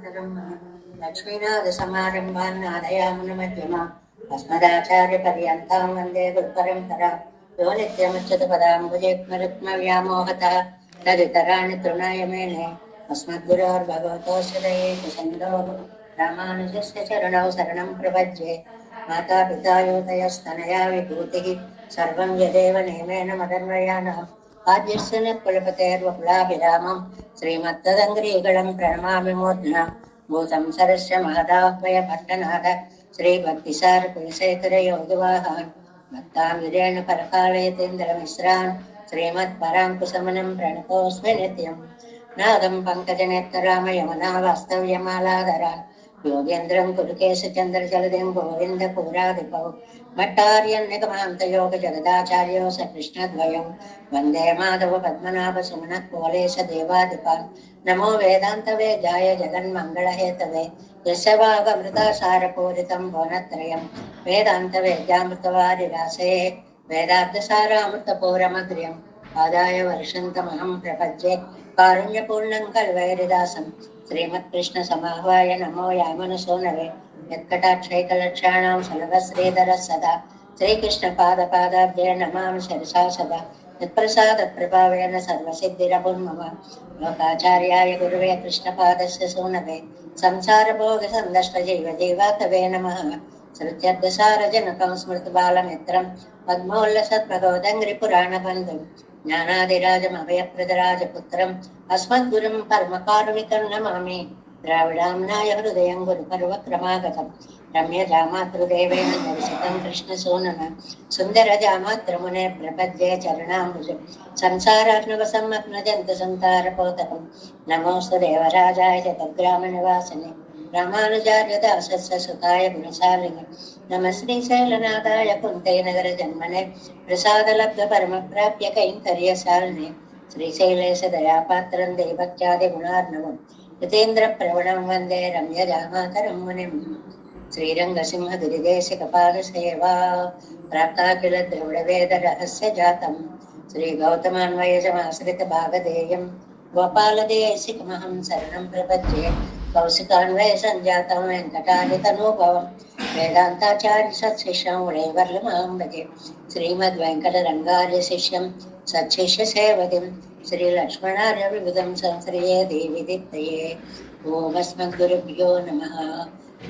लक्ष्मीनाथसमारम्भान् नादयामुनमध्यमाम् अस्मदाचार्यपर्यन्तां वन्दे गुरुपरम्परां यो नित्यमुच्यतपदाम्बुजयुग्मरुक्मव्यामोहतः तदितराणि तृणाय मेने अस्मद्गुरोर्भगवतोऽस्य दयैकसिन्धोः रामानुजस्य चरणौ शरणं प्रपद्ये मातापिता योतयस्तनया विभूतिः सर्वं यदेव नियमेन मदन्वयानाम् आद्यस्य न कुलपतेर्वकुलाभिरामं श्रीमत्तदङ्ग्रीगणं प्रणमामि मूर्ध्ना भूतं सरस्य महदाह्वय भट्टनाथ श्रीभक्तिसार कुलशेखर योगिवाहान् भक्ताङ्गिरेण परकालयतीन्द्रमिश्रान् श्रीमत्पराङ्कुशमनं प्रणतोऽस्मि नित्यं नादं पङ्कजनेत्रराम यमुना वास्तव्यमालाधरान् योगेन्द्रं कुरुकेशचन्द्रजलदिं गोविन्दपुराधिपौ भट्टार्यन्निगमान्तयोगजगदाचार्यो स कृष्णद्वयं वन्दे माधव पद्मनाभ सुमनः कोलेश देवाधिपान् नमो वेदान्तवेदाय जगन्मङ्गलहेतवे यस्य वागमृतासारपूरितं भुवनत्रयं वेदान्तवेद्यामृतवारिरासे वेदार्थसारामृतपूरमग्र्यम् आदाय वर्षन्तमहं प्रपद्ये कारुण्यपूर्णं कल्वैरिदासं श्रीमत्कृष्णसमाह्वाय नमो यामनसोनवे यत्कटाक्षैकलक्षाणां सुलभश्रीधरः सदा श्रीकृष्णपादपादाब्जे नमामि शिरसा सदा यत्प्रसादप्रभावेन सर्वसिद्धिरपुर्मम लोकाचार्याय गुरुवे कृष्णपादस्य सूनवे संसारभोगसन्दष्टजीवजीवातवे नमः श्रुत्यर्थसारजनकं स्मृतिबालमित्रं पद्मोल्लसद्भगवदङ्घ्रिपुराणबन्धुं ज्ञानादिराजमभयप्रदराजपुत्रम् अस्मद्गुरुं परमकारुणिकं नमामि द्राविडाम्नाय हृदयं गुरुपर्वक्रमागतं रम्यजामातृदेवेन दर्शितं कृष्णसूनना सुन्दरजामातृमुने प्रपद्ये चरणाम्बुजं संसारार्णवसम्मग्नजन्तसन्तारपोतकं नमोऽस्तु देवराजाय जगद्ग्रामनिवासिने रामानुजार्यदासस्य सुताय गुणशालिने नमः श्रीशैलनाथाय कुन्तेनगरजन्मने प्रसादलब्धपरमप्राप्य कैङ्कर्यशालिने श्रीशैलेशदयापात्रं देवत्यादिगुणार्णवम् यतीन्द्रप्रवणं वन्दे रम्यजामातरं मुनिं श्रीरङ्गसिंहगिरिदेशिकपादसेवा प्राप्ताखिलद्रविडवेदरहस्यजातं श्रीगौतमान्वयजमाश्रितभागधेयं गोपालदेशिकमहं शरणं प्रपद्ये कौशिकान्वयसञ्जातं वेङ्कटादितनूभवं वेदान्ताचार्यसत्शिष्यं वैवर्लमां भजे श्रीमद्वेङ्कटरङ्गार्यशिष्यं सच्छिष्यसेवकीं श्रीलक्ष्मणार्यविबुधं संश्रिये देवी दीप्तये ओमस्मद्गुरुभ्यो नमः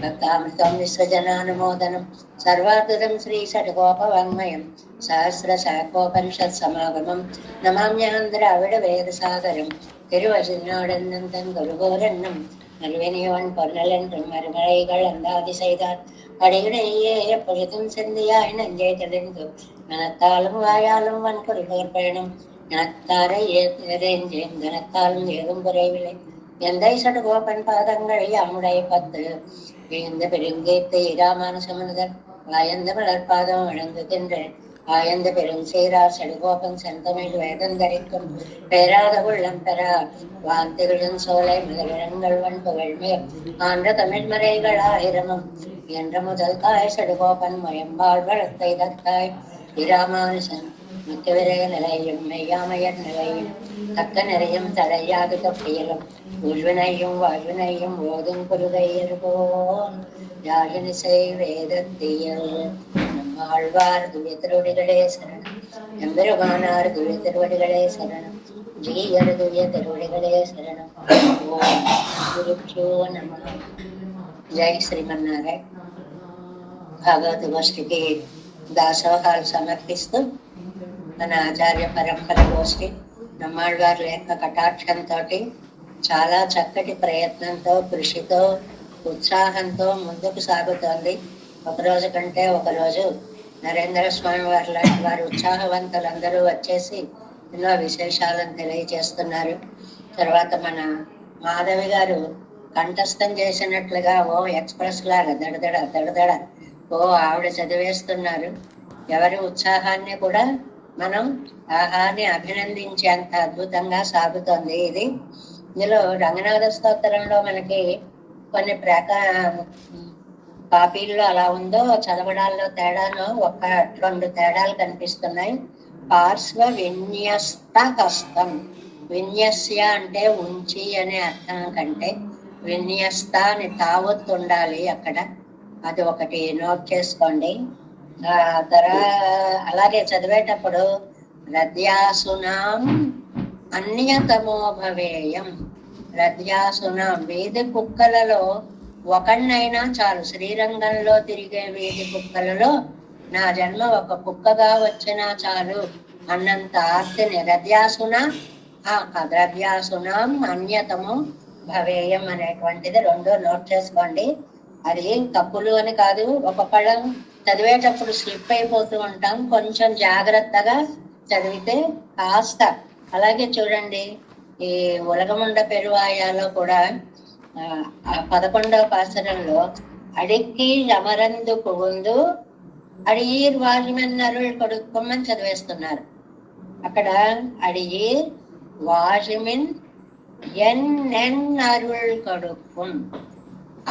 भक्तामृतं विश्वजनानुमोदनं सर्वाद्भुतं श्रीषड्गोपवाङ्मयं सहस्रशाखोपनिषत्समागमं नमाम्यहं द्राविडवेदसागरं திருவசினோடந்தன் குருகோரன்னம் நல்வினியவன் பொன்னலென்றும் மறுமலைகள் அந்தாதி செய்தார் அடியுடையே எப்பொழுதும் செந்தியாய் நஞ்சை தெளிந்து மனத்தாலும் வாயாலும் வன்கொடுகோர் பயணம் எனத்தாரை ஏறெஞ்சேன் தனத்தாலும் ஏதும் குறைவில்லை எந்தை சடுகோப்பன் பாதங்கள் யாமுடைய 10 வீழ்ந்த பெருங்கீர்த்தி இராமானுசமனுதன் வாயந்த மலர்பாதம் வழங்குகின்றேன் ஆயந்த பெரும் சீரார் சடுகோப்பன் செந்தமிழ் வேதந்தரிக்கும் பேராத உள்ளம் பெறா வாந்திகளும் சோலை முதலிடங்கள் வன்புகழ்மேல் ஆன்ற தமிழ் மறைகள் 1000 என்ற முதல் தாய் சடுகோப்பன் மயம்பாள் வளர்த்தை தத்தாய் இராமானுசன் மிக்கவிரே நிலையும் மெய்யாமையர் நிலையும் தக்க நிறையும் தலையாது தொப்பியலும் உள்வினையும் வாழ்வினையும் ஓதும் குருகையர்போன் யாழினிசை வேதத்தியல் நம்மாழ்வார் துய திருவடிகளே சரணம் எம்பெருமானார் துய திருவடிகளே சரணம் ஜீயர் துய திருவடிகளே சரணம் ஓம் குருப்யோ நமः జై శ్రీమన్నారాయణ భాగవత గోష్ఠికి దాసోహాలు సమర్పిస్తూ మన ఆచార్య పరంపర గోష్ఠి నమ్మాళ్వార్ల యొక్క కటాక్షంతో చాలా చక్కటి ప్రయత్నంతో కృషితో ఉత్సాహంతో ముందుకు సాగుతోంది. ఒకరోజు కంటే ఒకరోజు నరేంద్ర స్వామి వారి లాంటి వారి ఉత్సాహవంతులందరూ వచ్చేసి ఎన్నో విశేషాలను తెలియజేస్తున్నారు. తర్వాత మన మాధవి గారు కంఠస్థం చేసినట్లుగా ఓ ఎక్స్ప్రెస్ లాగా దడదడ దడదడ ఓ ఆవిడ చదివేస్తున్నారు. ఎవరి ఉత్సాహాన్ని కూడా మనం ఆహాన్ని అభినందించేంత అద్భుతంగా సాగుతోంది ఇది. ఇందులో రంగనాథ స్తోత్రంలో మనకి కొన్ని కాపీల్లో అలా ఉందో చదవడాల్లో తేడాను 1-2 తేడాలు కనిపిస్తున్నాయి. పార్శ్వ విన్యస్త హస్తం, విన్యస్య అంటే ఉంచి అనే అర్థం కంటే విన్యస్త అని తావొత్తు ఉండాలి అక్కడ, అది ఒకటి నోట్ చేసుకోండి. అలాగే చదివేటప్పుడు రద్యాసునాం అన్యతమో భవేయం. రద్యాసునాం వీధి కుక్కలలో ఒకణ్ణైనా చాలు. శ్రీరంగంలో తిరిగే వీధి కుక్కలలో నా జన్మ ఒక కుక్కగా వచ్చినా చాలు అన్నంత ఆర్తిని రద్యాసునాం అన్యతమో భవేయం అనేటువంటిది రెండో నోట్ చేసుకోండి. అది తప్పులు అని కాదు, ఒక్కొక్కళ్ళం చదివేటప్పుడు స్లిప్ అయిపోతూ ఉంటాం, కొంచెం జాగ్రత్తగా చదివితే కాస్త. అలాగే చూడండి, ఈ ఉలగముండ పెరువాయాలో కూడా 11వ పాసరంలో అడిక్కి అమరందు పుగుందు అడియీర్ వాజిమెన్ అరుళ్ కొడుకోమని చదివేస్తున్నారు. అక్కడ అడియీర్ వాజిమిన్ ఎన్ అరుళ్ కడుక్కుం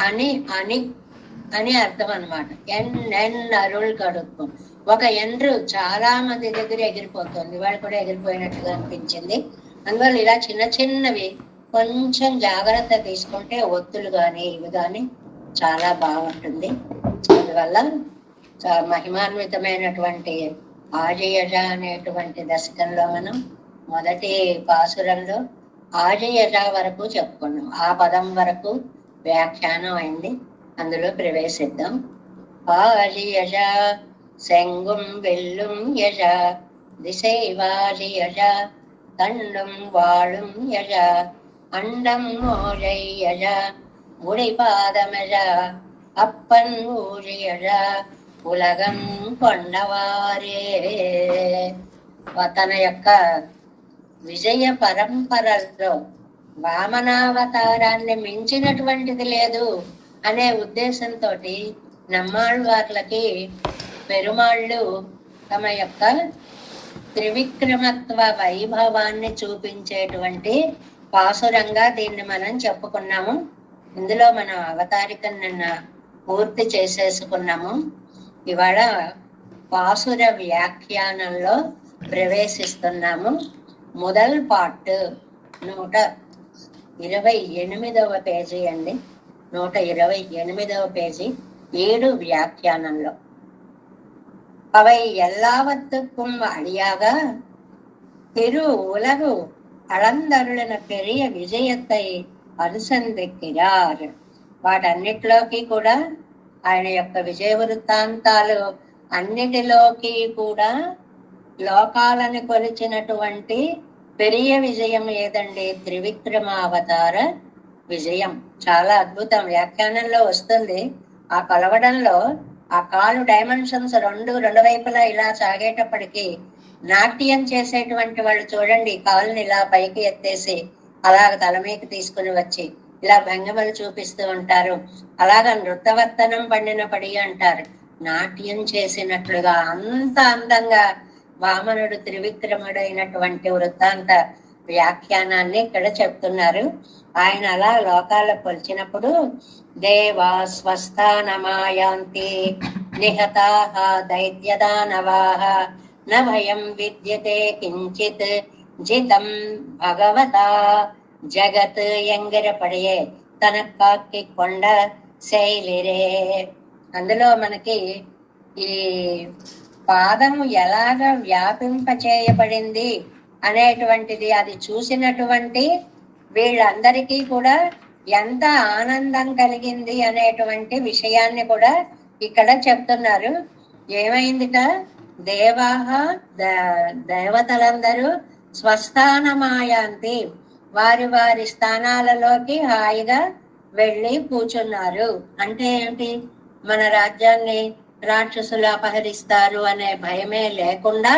అని అని అని అర్థం అనమాట. ఎన్ అరుళ్ కడుక్కుం. ఒక ఎండ్రు చాలా మంది దగ్గర ఎగిరిపోతుంది, వాళ్ళు కూడా ఎగిరిపోయినట్టుగా అనిపించింది. అందువల్ల ఇలా చిన్న చిన్నవి కొంచెం జాగ్రత్త తీసుకుంటే ఒత్తులు కానీ ఇవి కానీ చాలా బాగుంటుంది. అందువల్ల మహిమాన్వితమైనటువంటి ఆజయజ అనేటువంటి దశకంలో మనం మొదటి పాసురంలో ఆజయజ వరకు చెప్పుకున్నాం. ఆ పదం వరకు వ్యాఖ్యానం అయింది, అందులో ప్రవేశిద్దాం. ఆజయజ செங்கும் வெல்லும் யஜ திசைவாஜி யஜ தண்டும் வாழும் யஜ அண்டம் மோஜை யஜ முடிபாதமஜ அப்பன் ஊழி யஜ ఉలగం కొండవారే. తన యొక్క విజయ పరంపరలో వామనావతారాన్ని మించినటువంటిది లేదు అనే ఉద్దేశంతో నమ్మాళ్ళవార్లకి పెరుమాళ్ళు తమ యొక్క త్రివిక్రమత్వ వైభవాన్ని చూపించేటువంటి పాసురంగా దీన్ని మనం చెప్పుకున్నాము. ఇందులో మనం అవతారికను నిన్న పూర్తి చేసేసుకున్నాము. ఇవాళ పాసుర వ్యాఖ్యానంలో ప్రవేశిస్తున్నాము. మొదల్ పార్ట్ 128వ పేజీ అండి. 128వ పేజీ 7 వ్యాఖ్యానంలో அவை எல்லாவற்றுக்கும் அடியாக திரு உலகு அளந்தருளிన பெரிய విజయத்தை అనుసంధించారు. వాటన్నిటిలోకి కూడా ఆయన యొక్క విజయ వృత్తాంతాలు అన్నిటిలోకి కూడా లోకాలను కొలిచినటువంటి పెరియ విజయం ఏదండి? త్రివిక్రమావతార విజయం. చాలా అద్భుతం. వ్యాఖ్యానంలో వస్తుంది. ఆ కొలవడంలో ఆ కాలు డైమెన్షన్స్ రెండు వైపులా ఇలా సాగేటప్పటికి నాట్యం చేసేటువంటి వాళ్ళు చూడండి, కాలుని ఇలా పైకి ఎత్తేసి అలాగ తల మీదకి తీసుకుని వచ్చి ఇలా భంగిమలు చూపిస్తూ ఉంటారు. అలాగ నృత్యవర్తనం పండిన పడి అంటారు. నాట్యం చేసినట్లుగా అంత అందంగా వామనుడు త్రివిక్రముడైనటువంటి వృత్తాంత వ్యాఖ్యానాన్ని ఇక్కడ చెప్తున్నారు. ఆయన అలా లోకాల కొలిచినప్పుడు దేవా స్వస్థానమాయాంతి నిహతాః దైత్యదానవాః న భయం విద్యతే కించిత్ జితం భగవతా జగత్ ఎంగరపడియే తన కాకి కొండ శైలిరే. అందులో మనకి ఈ పాదము ఎలాగ వ్యాపింపచేయబడింది అనేటువంటిది అది చూసినటువంటి వీళ్ళందరికీ కూడా ఎంత ఆనందం కలిగింది అనేటువంటి విషయాన్ని కూడా ఇక్కడ చెప్తున్నారు. ఏమైందిట? దేవతలందరూ స్వస్థానమాయాంతి, వారి వారి స్థానాలలోకి హాయిగా వెళ్ళి కూర్చున్నారు. అంటే ఏమిటి? మన రాజ్యాన్ని రాక్షసులు అపహరిస్తారు అనే భయమే లేకుండా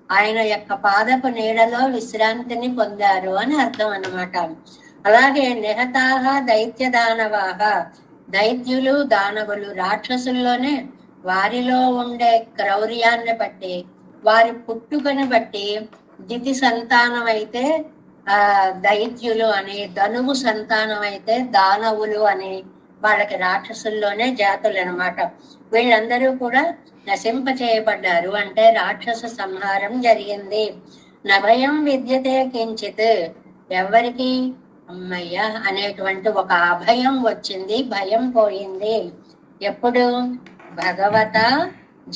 ఆయన యొక్క పాదపు నీడలో విశ్రాంతిని పొందారు అని అర్థం అన్నమాట. అలాగే నిహతాహ దైత్య దానవాహ, దైత్యులు దానవులు రాక్షసుల్లోనే వారిలో ఉండే క్రౌర్యాన్ని బట్టి, వారి పుట్టుకని బట్టి దితి సంతానం అయితే దైత్యులు అని, ధనువు సంతానం అయితే దానవులు అని, వాళ్ళకి రాక్షసుల్లోనే జాతులు అనమాట. వీళ్ళందరూ కూడా నశింప చేయబడ్డారు. అంటే రాక్షస సంహారం జరిగింది. నభయం విద్యతే కించిత్, ఎవరికి అమ్మయ్య అనేటువంటి ఒక అభయం వచ్చింది, భయం పోయింది. ఎప్పుడు? భగవత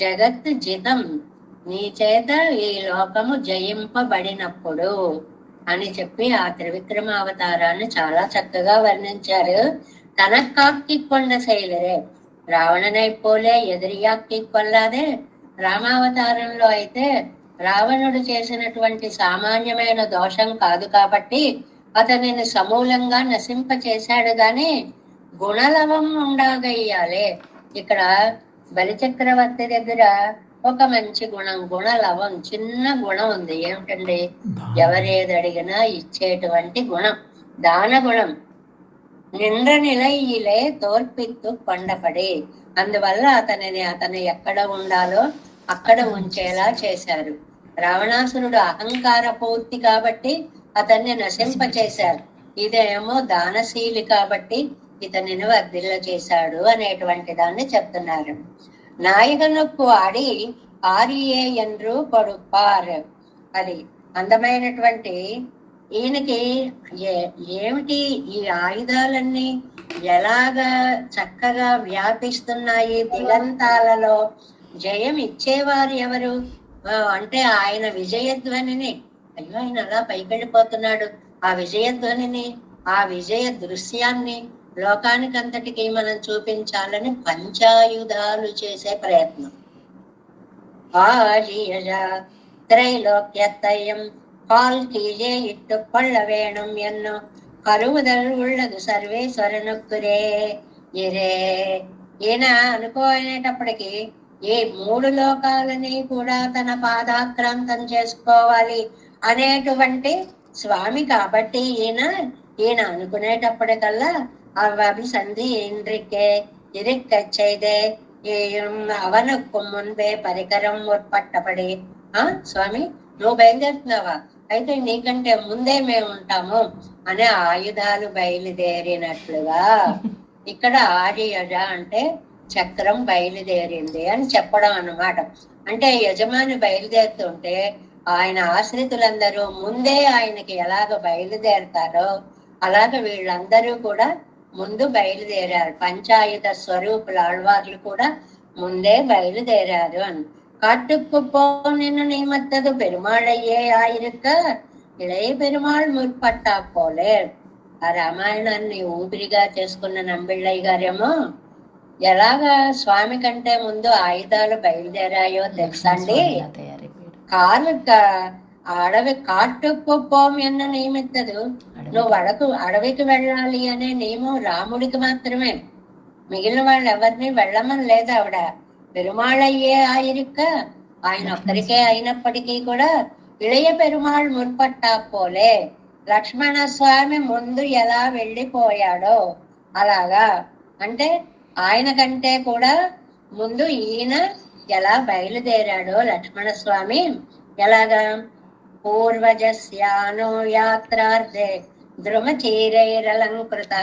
జగత్ జితం, నీ చేత ఈ లోకము జయింపబడినప్పుడు అని చెప్పి ఆ త్రివిక్రమ అవతారాన్ని చాలా చక్కగా వర్ణించారు. తనక్కాక్కి కొండ శైలరే రావణనై పోలే ఎదిరియాక్కి కొల్లాదే. రామావతారంలో అయితే రావణుడు చేసినటువంటి సామాన్యమైన దోషం కాదు కాబట్టి అతనిని సమూలంగా నశింప చేశాడు గాని గుణలవం ఉండగయ్యాలే. ఇక్కడ బలిచక్రవర్తి దగ్గర ఒక మంచి గుణం, గుణలవం, చిన్న గుణం ఉంది. ఏమిటండి? ఎవరేది అడిగినా ఇచ్చేటువంటి గుణం, దాన గుణం. నిండ్ర నిలయిలే తోర్పిత్తు కొండపడి, అందువల్ల అతను ఎక్కడ ఉండాలో అక్కడ ఉంచేలా చేశారు. రావణాసురుడు అహంకార పూర్తి కాబట్టి అతన్ని నశింపచేశారు. ఇదేమో దానశీలి కాబట్టి ఇతనిని వర్ధిల్ల చేశాడు అనేటువంటి దాన్ని చెప్తున్నారు. నాయకనుకు ఆడి ఆరియే ఎండ్రు కొడుపార్. అది అందమైనటువంటి ఈయనకి ఏమిటి ఈ ఆయుధాలన్నీ ఎలాగా చక్కగా వ్యాపిస్తున్నాయి దిగంతాలలో. జయం ఇచ్చేవారు ఎవరు అంటే ఆయన విజయధ్వనిని, అయ్యో ఆయన అలా పైకెళ్ళిపోతున్నాడు, ఆ విజయధ్వనిని, ఆ విజయ దృశ్యాన్ని లోకానికంతటికి మనం చూపించాలని పంచాయుధాలు చేసే ప్రయత్నం. త్రైలోక్యత్తయం பால் கீழே இட்டு கொள்ள வேணும் என்னும் కరువుదలు உள்ளదు సర్వేశ్వరనుక్కురే ఇరే. ఈయన అనుకోనేటప్పటికీ ఈ 3 లోకాలని కూడా తన పాదాక్రాంతం చేసుకోవాలి అనేటువంటి స్వామి కాబట్టి ఈయన అనుకునేటప్పటికల్లా అవి సంధి ఇంద్రికే ఇరిక్కచ్చైదే అవనుకు మున్పే పరికరం ముற்பట్టపడి, స్వామి నువ్వు బయలుదేరుతున్నావా, అయితే నీకంటే ముందే మేము ఉంటాము అనే ఆయుధాలు బయలుదేరినట్లుగా ఇక్కడ ఆర్యజ అంటే చక్రం బయలుదేరింది అని చెప్పడం అన్నమాట. అంటే యజమాని బయలుదేరుతుంటే ఆయన ఆశ్రితులందరూ ముందే ఆయనకి ఎలాగ బయలుదేరతారో అలాగ వీళ్ళందరూ కూడా ముందు బయలుదేరారు. పంచాయుధ స్వరూపుల ఆళ్వార్లు కూడా ముందే బయలుదేరారు అని. காட்டுக்குப்போ நின்னு நீமத்தது பெருமாளையே ஆயிருக்க ఇళయ పెరుమాళ్ ముற்பట్టా పోలే. ఆ రామాయణాన్ని ఊపిరిగా చేసుకున్న నంబిళ్ళయ్య గారేమో ఎలాగా స్వామి కంటే ముందు ఆయుధాలు బయలుదేరాయో తెలుసా అండి. అడవి కాట్టుకుపోం ఎన్న నియమిత్తదు. నువ్వు అడవికి వెళ్ళాలి అనే నియమం రాముడికి మాత్రమే, మిగిలిన వాళ్ళు ఎవరిని వెళ్ళమని లేదు ఆవిడ. పెరుమాళయ్యే ఆయిరిక్క ఆయన ఒక్కరికే అయినప్పటికీ కూడా ఇళయ పెరుమాళ్ మున్పట్టా పోలే, లక్ష్మణ స్వామి ముందు ఎలా వెళ్ళిపోయాడో అలాగా. అంటే ఆయన కంటే కూడా ముందు ఈయన ఎలా బయలుదేరాడో లక్ష్మణ స్వామి ఎలాగా. పూర్వజస్యానో యాత్రార్థే ద్రుమచీరైరలంకృత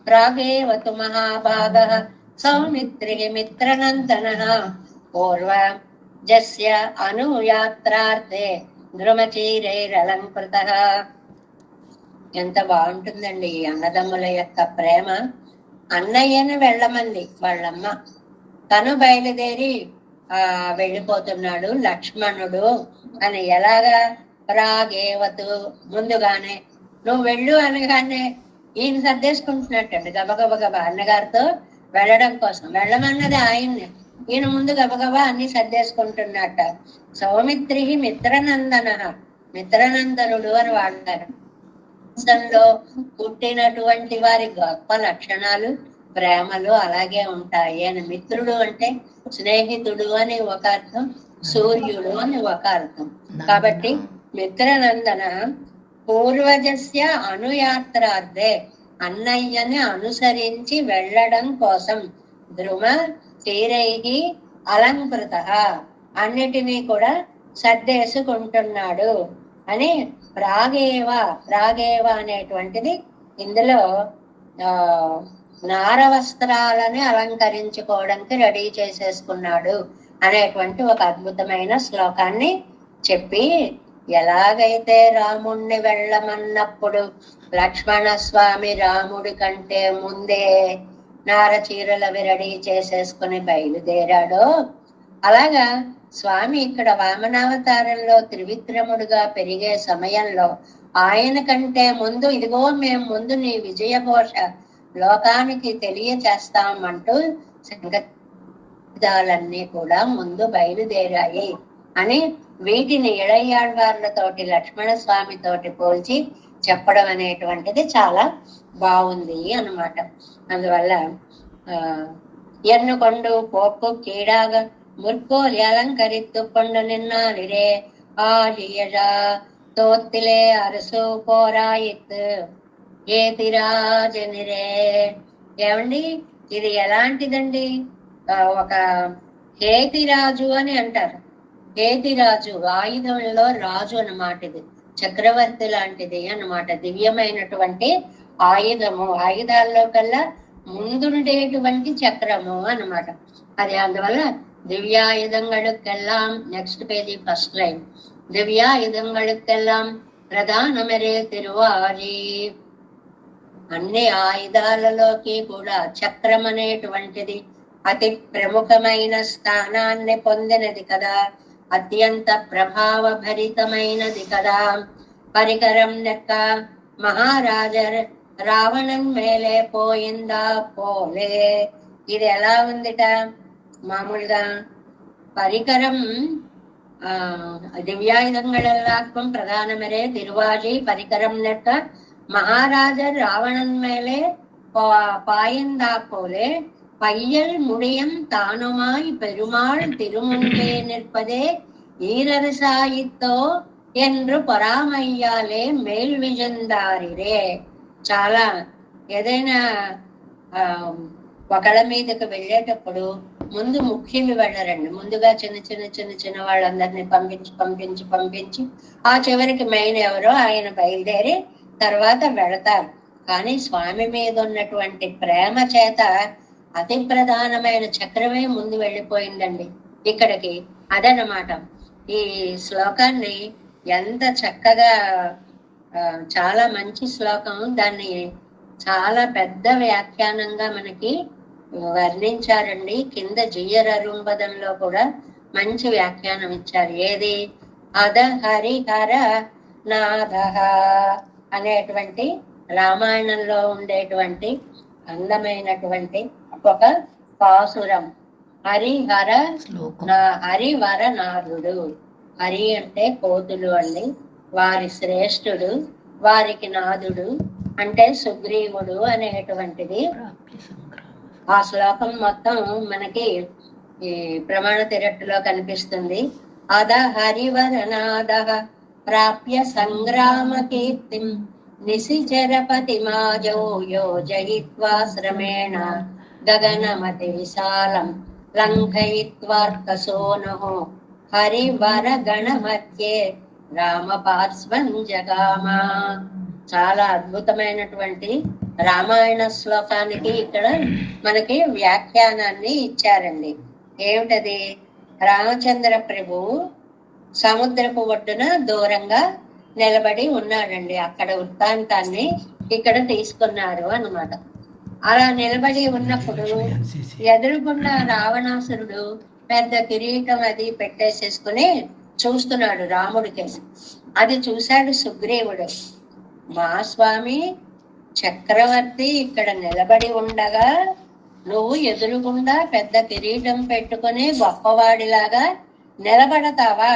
ప్రాగేవతు మహాభాగ సౌమిత్రి మిత్రనందన పూర్వజస్య అనుయాత్రార్థే ద్రుమచీరైరలంకృత. ఎంత బాగుంటుందండి ఈ అన్నదమ్ముల యొక్క ప్రేమ. అన్నయ్యను వెళ్ళమంది వాళ్ళమ్మ, తను బయలుదేరి వెళ్ళిపోతున్నాడు లక్ష్మణుడు అని. ఎలాగా? రాగేవతు ముందుగానే నువ్వు వెళ్ళు అనగానే ఈయన సర్దేసుకుంటున్నట్టండి గబగబగబా అన్నగారితో వెళ్ళడం కోసం. వెళ్ళమన్నది ఆయన్ని, ఈయన ముందు గబగబా అన్ని సర్దేసుకుంటున్నట్ట. సౌమిత్రి మిత్రనందన, మిత్రనందనుడు అని వాడతారు. వంశంలో పుట్టినటువంటి వారి గొప్ప లక్షణాలు ప్రేమలు అలాగే ఉంటాయి అని. మిత్రుడు అంటే స్నేహితుడు అని ఒక అర్థం, సూర్యుడు అని ఒక అర్థం. కాబట్టి మిత్రనందన పూర్వజస్య అనుయాత్రార్థే, అన్నయ్యని అనుసరించి వెళ్ళడం కోసం, ద్రుమ తీరైహి అలంకృత, అన్నిటినీ కూడా సర్దేసుకుంటున్నాడు అని. ప్రాగేవ అనేటువంటిది ఇందులో నారవస్త్రాలని అలంకరించుకోవడానికి రెడీ చేసేసుకున్నాడు అనేటువంటి ఒక అద్భుతమైన శ్లోకాన్ని చెప్పి ఎలాగైతే రాముణ్ణి వెళ్ళమన్నప్పుడు లక్ష్మణ స్వామి రాముడి కంటే ముందే నారచీరలు రెడీ చేసేసుకుని బయలుదేరాడో, అలాగా స్వామి ఇక్కడ వామనావతారంలో త్రివిక్రముడుగా పెరిగే సమయంలో ఆయన కంటే ముందు ఇదిగో మేము ముందు నీ విజయఘోష లోకానికి తెలియచేస్తామంటూ సంగీతాలన్నీ కూడా ముందు బయలుదేరాయి అని వీటిని ఇళయ్యాళ్వార్లతోటి లక్ష్మణ స్వామి తోటి పోల్చి చెప్పడం అనేటువంటిది చాలా బాగుంది అన్నమాట. అందువల్ల ఎన్నుకొండు పోపు కీడాగ ముర్కోలి అలంకరిత్తుకొండు నిన్నాలిరే ఆలియజా తోత్తిలే అరసు పోరాయిత్ ఏతిరాజనిరే. ఏమండి, ఇది ఎలాంటిదండి? ఒక హేతిరాజు అని అంటారు. హేతిరాజు ఆయుధంలో రాజు అన్నమాట. ఇది చక్రవర్తి లాంటిది అన్నమాట. దివ్యమైనటువంటి ఆయుధము, ఆయుధాల్లో కల్లా ముందుండేటువంటి చక్రము అన్నమాట అది. అందువల్ల దివ్యాయుధங்களுకెల్లాం, నెక్స్ట్ పేజీ ఫస్ట్ లైన్, దివ్యాయుధங்களுకెల్లాం ప్రధానమరే తిరువారి. అన్ని ఆయుధాలలోకి కూడా చక్రం అనేటువంటిది అతి ప్రముఖమైన స్థానాన్ని పొందినది కదా, అత్యంత ప్రభావభరితమైనది కదా. పరికరం నెక్క మహారాజ రావణన్ మేలే పోయిందా పోలే. ఇది ఎలా ఉందిట? మామూలుగా పరికరం దివ్యాయుధంగళెల్లాக்கும் ప్రధానమరే తిరువాజి పరికరం నెక్క மகாராஜ ராவணன் மேலே பாயந்தா போலே பையல் முடியம் தானுமாய் பெருமாள் திருமுன்பே நிற்பதே ఈరరసాయితో ఎండ్రు పరామయ్యాలే మేల్ విజందారిరే. చాలా ఏదైనా ఒకళ్ళ మీదకి వెళ్ళేటప్పుడు ముందు ముఖ్యులు వెళ్ళరండి. ముందుగా చిన్న చిన్న చిన్న చిన్న వాళ్ళందరినీ పంపించి ఆ చివరికి మెయిన్ ఎవరో ఆయన బయలుదేరి తర్వాత వెళతారు. కానీ స్వామి మీద ఉన్నటువంటి ప్రేమ చేత అతి ప్రధానమైన చక్రమే ముందు వెళ్ళిపోయిందండి ఇక్కడికి. అదనమాట ఈ శ్లోకాన్ని ఎంత చక్కగా, చాలా మంచి శ్లోకం. దాన్ని చాలా పెద్ద వ్యాఖ్యానంగా మనకి వర్ణించారండి. కింద జియరరుంబదంలో కూడా మంచి వ్యాఖ్యానం ఇచ్చారు. ఏది? అద హరిహర నాథ అనేటువంటి రామాయణంలో ఉండేటువంటి అందమైనటువంటి ఒక పాసురం. హరిహర హరివర నాథుడు. హరి అంటే కోతులు అండి, వారి శ్రేష్ఠుడు, వారికి నాథుడు అంటే సుగ్రీవుడు అనేటువంటిది ఆ శ్లోకం మొత్తం మనకి ఈ ప్రమాణ తిరట్టులో కనిపిస్తుంది. అద హరివరనాద ప్రాప్య సంగ్రామ కీర్తిం నిశిచరపతి మాజో యోజయిత్వా శ్రమేణ గగనమతి విశాలం లంఘయిత్వార్కసోనః హరివర గణ మధ్యే రామ పార్శ్వం జగామ. చాలా అద్భుతమైనటువంటి రామాయణ శ్లోకానికి ఇక్కడ మనకి వ్యాఖ్యానాన్ని ఇచ్చారండి. ఏమిటది? రామచంద్ర ప్రభు సముద్రపు ఒడ్డున దూరంగా నిలబడి ఉన్నాడండి. అక్కడ వృత్తాంతాన్ని ఇక్కడ తీసుకున్నారు అన్నమాట. అలా నిలబడి ఉన్నప్పుడు ఎదురుగున్న రావణాసురుడు పెద్ద కిరీటం అది పెట్టేసేసుకుని చూస్తున్నాడు రాముడి కేసు. అది చూశాడు సుగ్రీవుడు. మా స్వామి చక్రవర్తి ఇక్కడ నిలబడి ఉండగా నువ్వు ఎదురుగుండా పెద్ద కిరీటం పెట్టుకుని గొప్పవాడిలాగా నిలబడతావా?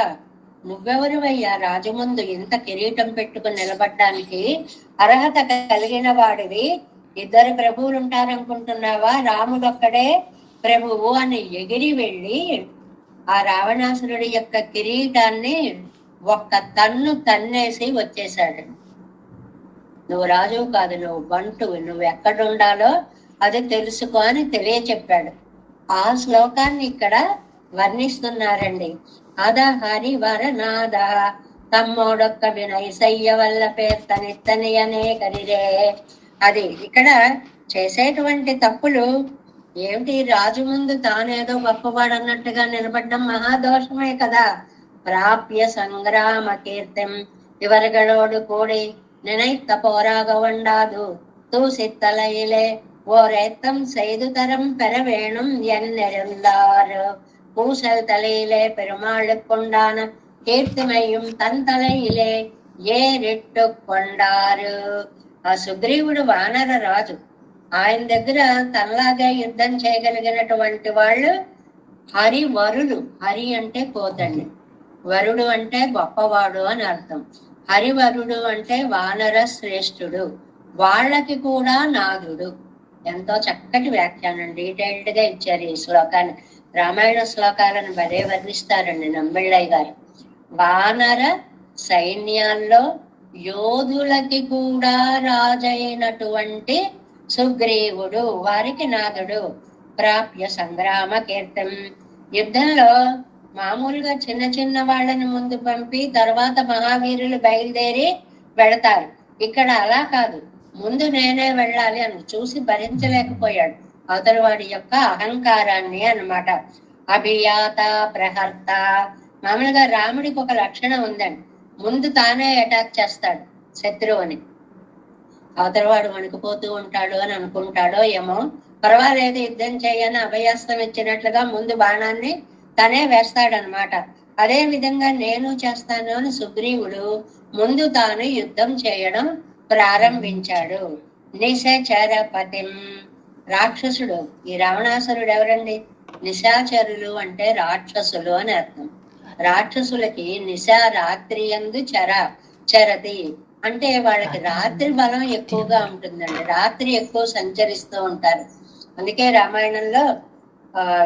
నువ్వెవరివయ్యా రాజు ముందు ఇంత కిరీటం పెట్టుకుని నిలబడ్డానికి అర్హత కలిగిన వాడివి? ఇద్దరు ప్రభువులు ఉంటారనుకుంటున్నావా? రాముడొక్కడే ప్రభువు అని ఎగిరి వెళ్ళి ఆ రావణాసురుడి యొక్క కిరీటాన్ని ఒక్క తన్నేసి వచ్చేశాడు. నువ్వు రాజువు కాదు, నువ్వు బంటువు, నువ్వు ఎక్కడుండాలో అది తెలుసుకో అని తెలియచెప్పాడు. ఆ శ్లోకాన్ని ఇక్కడ వర్ణిస్తున్నారండి. అద హరివర నాద తమ్మోడొక్క వినైసయ్య వల్ల పేర్తనిత్తనియనే కరిరే. అది ఇక్కడ చేసేటువంటి తప్పులు ఏమిటి? రాజు ముందు తానేదో గొప్పవాడు అన్నట్టుగా నిలబడ్డం మహాదోషమే కదా. പ്രാപ്യ സംഗ്രാമ കീർത്തിം ഇവരുകളോട് കൂടി நினைத்த போராக வண்டாது தூசித்தலையிலே ஓரேத்தம் செய்து தரம் பெற வேணும் என்னிருந்தாரு. பூசல் தலையிலே பெருமாளுக்குண்டான కీర్తిమయం తన తలయిలే ఏరిట్టు కొండారు. ఆ సుగ్రీవుడు వానర రాజు. ఆయన దగ్గర తనలాగా యుద్ధం చేయగలిగినటువంటి వాళ్ళు హరివరులు. హరి అంటే కోతండి, వరుడు అంటే గొప్పవాడు అని అర్థం. హరివరుడు అంటే వానర శ్రేష్ఠుడు, వాళ్ళకి కూడా నాదుడు. ఎంతో చక్కటి వ్యాఖ్యానం డీటెయిల్డ్ గా ఇచ్చారు ఈ శ్లోకాన్ని. రామాయణ శ్లోకాలను భలే వర్ణిస్తారండి నంబిళ్ళయ్య గారు. వానర సైన్యాల్లో యోధులకి కూడా రాజైనటువంటి సుగ్రీవుడు వారికి నాదుడు. ప్రాప్య సంగ్రామ కీర్తం, యుద్ధంలో మామూలుగా చిన్న చిన్న వాళ్ళని ముందు పంపి తర్వాత మహావీరులు బయలుదేరి వెళతారు. ఇక్కడ అలా కాదు, ముందు నేనే వెళ్ళాలి అని చూసి భరించలేకపోయాడు అవతలి వాడి యొక్క అహంకారాన్ని అన్నమాట. అభియాత ప్రహర్త, మామూలుగా రాముడికి ఒక లక్షణం ఉందండి, ముందు తానే అటాక్ చేస్తాడు శత్రువుని. అవతలవాడు వణికిపోతూ ఉంటాడు అని అనుకుంటాడో ఏమో, పర్వాలేదు యుద్ధం చేయని అభయాస్తం ఇచ్చినట్లుగా ముందు బాణాన్ని తనే వేస్తాడనమాట. అదే విధంగా నేను చేస్తాను అని సుగ్రీవుడు ముందు తాను యుద్ధం చేయడం ప్రారంభించాడు. నిశాచరపతిం, రాక్షసుడు. ఈ రావణాసురుడు ఎవరండి? నిశాచరులు అంటే రాక్షసులు అని అర్థం. రాక్షసులకి నిశా రాత్రి యందు చరతి అంటే వాళ్ళకి రాత్రి బలం ఎక్కువగా ఉంటుందండి, రాత్రి ఎక్కువ సంచరిస్తూ ఉంటారు. అందుకే రామాయణంలో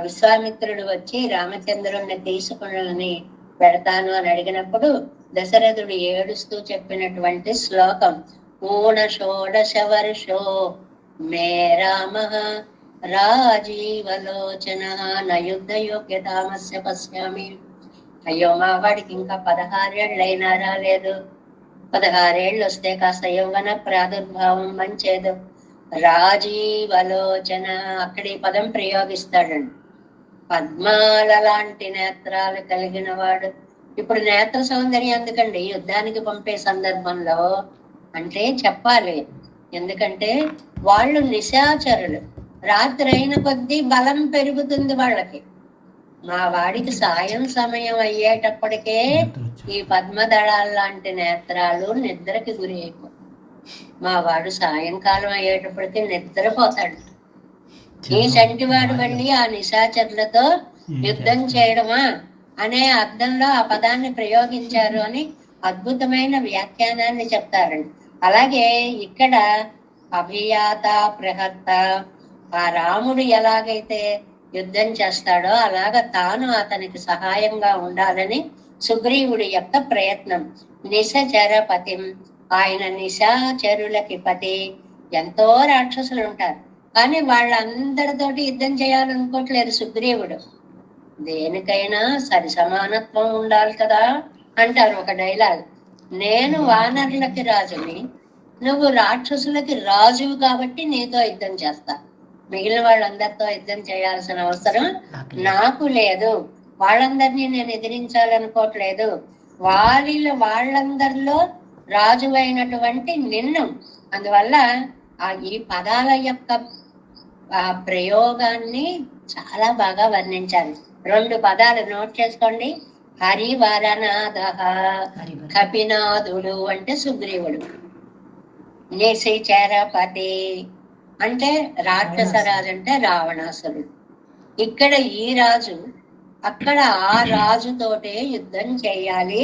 విశ్వామిత్రుడు వచ్చి రామచంద్రుడిని తీసుకుని పెడతాను అని అడిగినప్పుడు దశరథుడు ఏడుస్తూ చెప్పినటువంటి శ్లోకం ఊన షోడశ వర్షో మే రామ రాజీవలోచన నయుద్ధ యోగ్యతామస్య పశ్యామి. అయ్యో మా వాడికి ఇంకా 16 ఏళ్ళైనా రాలేదు, 16 ఏళ్ళు వస్తే కాస్త యౌవన ప్రాదుర్భావం మంచేదు. రాజీవలోచన, అక్కడ ఈ పదం ప్రయోగిస్తాడండి. పద్మాల లాంటి నేత్రాలు కలిగిన వాడు. ఇప్పుడు నేత్ర సౌందర్యం ఎందుకండి యుద్ధానికి పంపే సందర్భంలో అంటే చెప్పాలి, ఎందుకంటే వాళ్ళు నిశాచరులు. రాత్రి అయిన కొద్దీ బలం పెరుగుతుంది వాళ్ళకి. మా వాడికి సాయం సమయం అయ్యేటప్పటికే ఈ పద్మదళాల లాంటి నేత్రాలు నిద్రకి గురి అయిపోతాయి. మా వాడు సాయంకాలం అయ్యేటప్పటికి నిద్రపోతాడు. ఈ చంటివాడు వెళ్ళి ఆ నిశాచరులతో యుద్ధం చేయడమా అనే అర్థంలో ఆ పదాన్ని ప్రయోగించారు అని అద్భుతమైన వ్యాఖ్యానాన్ని చెప్తారండి. అలాగే ఇక్కడ అభియాత ప్రహర్త, ఆ రాముడు ఎలాగైతే యుద్ధం చేస్తాడో అలాగ తాను అతనికి సహాయంగా ఉండాలని సుగ్రీవుడి యొక్క ప్రయత్నం. నిశాచరపతిం, ఆయన నిశాచరులకి పతి. ఎంతో రాక్షసులు ఉంటారు కానీ వాళ్ళందరితోటి యుద్ధం చేయాలనుకోవట్లేదు సుగ్రీవుడు. దేనికైనా సరి సమానత్వం ఉండాలి కదా అంటారు ఒక డైలాగ్. నేను వానరులకి రాజుని, నువ్వు రాక్షసులకి రాజువు కాబట్టి నీతో యుద్ధం చేస్తా, మిగిలిన వాళ్ళందరితో యుద్ధం చేయాల్సిన అవసరం నాకు లేదు. వాళ్ళందరినీ నేను ఎదిరించాలనుకోవట్లేదు. వాళ్ళందరిలో రాజువైనటువంటి నిన్ను. అందువల్ల ఈ పదాల యొక్క ప్రయోగాన్ని చాలా బాగా వర్ణించాలి. 2 పదాలు నోట్ చేసుకోండి. హరివరనాథ, కపినాథుడు అంటే సుగ్రీవుడు. నిశాచరపతి అంటే రాక్షసరాజు అంటే రావణాసురుడు. ఇక్కడ ఈ రాజు అక్కడ ఆ రాజుతోటే యుద్ధం చేయాలి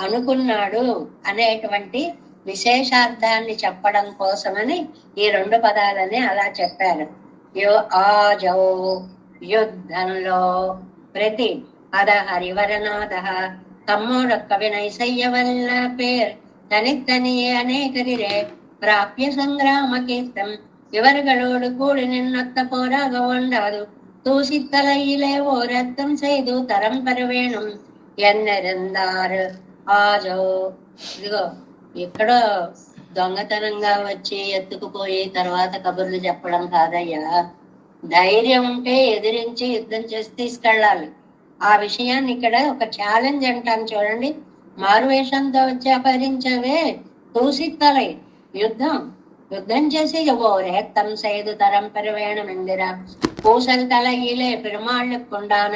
అనుకున్నాడు అనేటువంటి విశేషార్థాన్ని చెప్పడం కోసమని ఈ 2 పదాలని అలా చెప్పారు. ఆజౌ యుద్ధంలో ప్రతి అద హరివరనాథ తమ్మోడొక్క వినైసయ్య వల్ల పేర్ తనిత్తనియే అనేకరిరే ప్రాప్య సంగ్రామ కీర్తం இவர்களோடு கூடி நின்னொத்த போராக ஒண்டாது தூசித்தலையிலே ஓரத்தம் செய்து తరం పెరవేణం ఎన్నెరందారు ఆజో. ఇదిగో ఎక్కడో దొంగతనంగా వచ్చి ఎత్తుకుపోయి తర్వాత కబుర్లు చెప్పడం కాదయ్యా. ధైర్యం ఉంటే ఎదిరించి యుద్ధం చేసి తీసుకెళ్ళాలి. ఆ విషయాన్ని ఇక్కడ ఒక ఛాలెంజ్ అంటాను చూడండి. మారువేషంతో వచ్చి అపహరించవే తూసిత్తలై యుద్ధం యుద్ధం చేసి ரேத்தம் செய்து தரம் பெற வேணும் என்கிறா. பூசல் தலையிலே பெருமாளுக்கு கொண்டான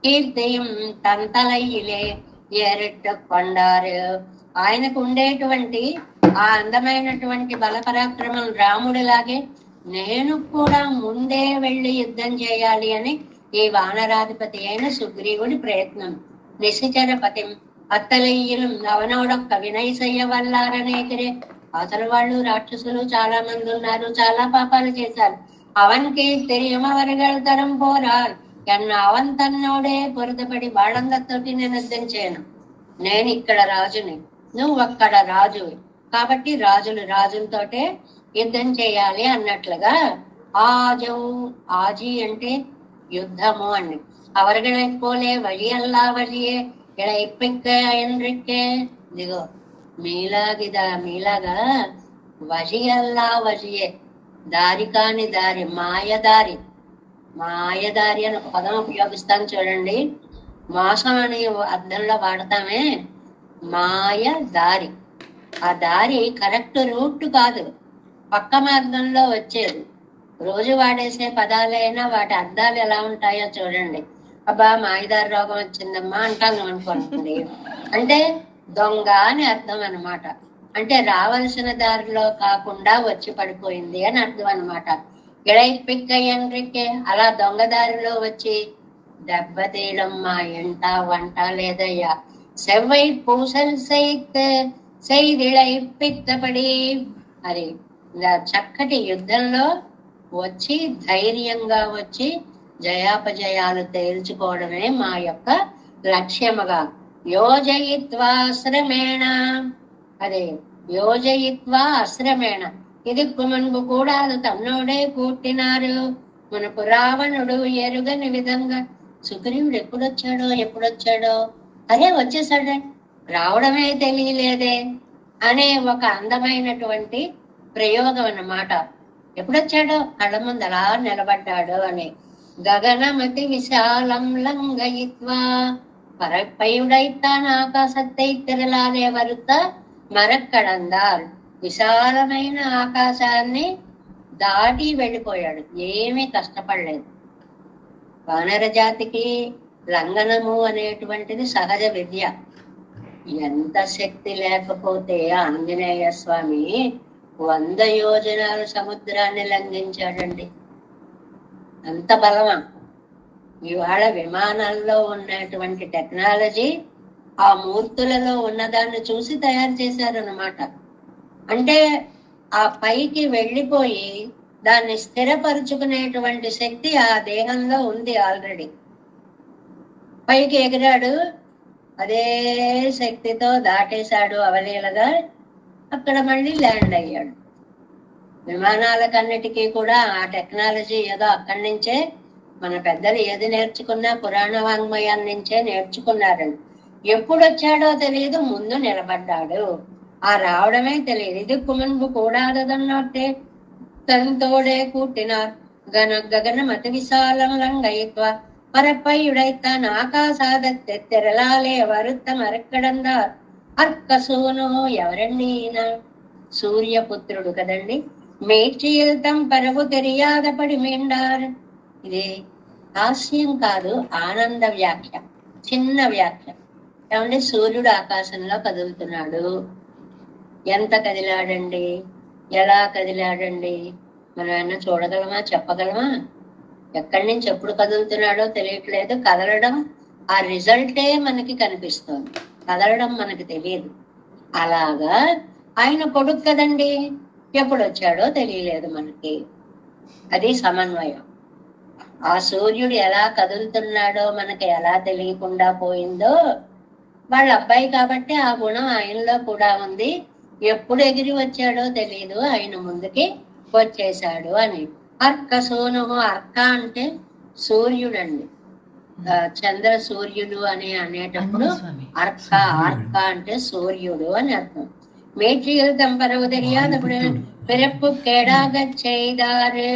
కీర్తియం తన తలయిలే ఏరెట్టు కొండారు. ఆయనకు ఉండేటువంటి ఆ అందమైనటువంటి బలపరాక్రమం రాముడిలాగే నేను కూడా ముందే వెళ్ళి యుద్ధం చేయాలి అని ఈ వానరాధిపతి అయిన సుగ్రీవుడి ప్రయత్నం. నిశిచరపతి అత్తలయ్యలు అవనోడొక్క వినయసయ్య వల్లారనేకరే. అసలు వాళ్ళు రాక్షసులు చాలా మంది ఉన్నారు, చాలా పాపాలు చేశారు. అవన్కి తెలియమవరగల తరం పోరాల్ ఎన్న అవన్ తన్నోడే పొరుదపడి వాళ్ళందరితోటి నేను యుద్ధం చేయను. నేను ఇక్కడ రాజుని, నువ్వు అక్కడ రాజువి, కాబట్టి రాజులతోటే యుద్ధం చేయాలి అన్నట్లుగా ఆజౌ ఆజీ అంటే యుద్ధము అని. అవరుகளை போலே வழியல்லா வழியே இழைப்பிக்க என்றிக்கே దిగో మీలాగా వழிయల్లా వழிయే దారి కాని దారి మాయదారి అని ఒక పదం ఉపయోగిస్తాను చూడండి. మోసం అని అర్థంలో వాడతామే, మాయ దారి. ఆ దారి కరెక్ట్ రూట్ కాదు, పక్క మార్గంలో వచ్చేది. రోజు వాడేసే పదాలైనా వాటి అర్థాలు ఎలా ఉంటాయో చూడండి. అబ్బా మాయదారి రోగం వచ్చిందమ్మా అంటాను అనుకోండి, అంటే దొంగ అని అర్థం అనమాట. అంటే రావలసిన దారిలో కాకుండా వచ్చి పడిపోయింది అని అర్థం అనమాట. ఇళైపిక్కయ్యండ్రికే అలా దొంగదారిలో వచ్చి దెబ్బతీయడం మా ఎంట వంట లేదయ్యా. సెవ్వై పూసల్ సైదిళైపిత్తపడి అది చక్కటి యుద్ధంలో వచ్చి ధైర్యంగా వచ్చి జయాపజయాలు తేల్చుకోవడమే మా యొక్క లక్ష్యముగా. యోజయిత్వా శ్రమేణ అదే యోజయిత్వా అశ్రమేణ ఇది మున్పు కూడా తన్నోడే కూట్టినారు. మనకు రావణుడు ఎరుగని విధంగా సుగ్రీవుడు ఎప్పుడొచ్చాడో అరే వచ్చేసాడే, రావడమే తెలియలేదే అనే ఒక అందమైనటువంటి ప్రయోగం అన్నమాట. ఎప్పుడొచ్చాడో కళ్ళ ముందు అలా నిలబడ్డాడు అని. గగనమతి విశాలం లంఘయిత్వా பரப்பையுடைத்தான் ఆకాశத்தை తిరలాలే వరుత మరక్కడందార్. విశాలమైన ఆకాశాన్ని దాటి వెళ్ళిపోయాడు, ఏమీ కష్టపడలేదు. వానర జాతికి లంఘనము అనేటువంటిది సహజ విద్య. ఎంత శక్తి లేకపోతే ఆంజనేయ స్వామి 100 యోజనాలు సముద్రాన్ని లంఘించాడండి. అంత బలమా! ఇవాళ విమానాల్లో ఉన్నటువంటి టెక్నాలజీ ఆ మూర్తులలో ఉన్నదాన్ని చూసి తయారు చేశారన్నమాట. అంటే ఆ పైకి వెళ్ళిపోయి దాన్ని స్థిరపరుచుకునేటువంటి శక్తి ఆ దేహంలో ఉంది ఆల్రెడీ. పైకి ఎగిరాడు, అదే శక్తితో దాటేశాడు అవలీలగా, అక్కడ మళ్ళీ ల్యాండ్ అయ్యాడు. విమానాలకన్నిటికీ కూడా ఆ టెక్నాలజీ ఏదో అక్కడి నుంచే మన పెద్దలు ఏది నేర్చుకున్నా పురాణ వాంగ్మయాన్ని నుంచే నేర్చుకున్నారండి. ఎప్పుడు వచ్చాడో తెలియదు, ముందు నిలబడ్డాడు. ఆ రావడమే తెలియదు. ఇది కుమన్బు కూడాదన్నట్టే తనతోడే కూట్టినార్. గగనమతి విశాలం లంఘయిత్వ పరపైయుడైతాన్ ఆకాశాదెత్తెరలాలే వరుత్త మరక్కడందార్. అర్కసూను ఎవరండి ఈయన? సూర్యపుత్రుడు కదండి. మేచిల్తం పరవు తెలియాదపడి మెండార్. ఇది హాస్యం కాదు, ఆనంద వ్యాఖ్య, చిన్న వ్యాఖ్య. ఏమంటే సూర్యుడు ఆకాశంలో కదులుతున్నాడు. ఎంత కదిలాడండి, ఎలా కదిలాడండి, మనం ఏమన్నా చూడగలమా, చెప్పగలమా? ఎక్కడి నుంచి ఎప్పుడు కదులుతున్నాడో తెలియట్లేదు. కదలడం ఆ రిజల్టే మనకి కనిపిస్తుంది, కదలడం మనకి తెలియదు. అలాగా ఆయన కొడుకు కదండి, ఎప్పుడు వచ్చాడో తెలియలేదు మనకి. అది సమన్వయం. ఆ సూర్యుడు ఎలా కదులుతున్నాడో మనకి ఎలా తెలియకుండా పోయిందో, వాళ్ళ అబ్బాయి కాబట్టి ఆ గుణం ఆయనలో కూడా ఉంది. ఎప్పుడు ఎగిరి వచ్చాడో తెలియదు, ఆయన ముందుకి వచ్చేశాడు అని. అర్క సోను, అర్క అంటే సూర్యుడండి. చంద్ర సూర్యుడు అని అనేటప్పుడు అర్క అంటే సూర్యుడు అని అర్థం. మేట్రియల్ తంపరవు తెలియదప్పుడు పిరప్పు కేడాగ చేయదారు.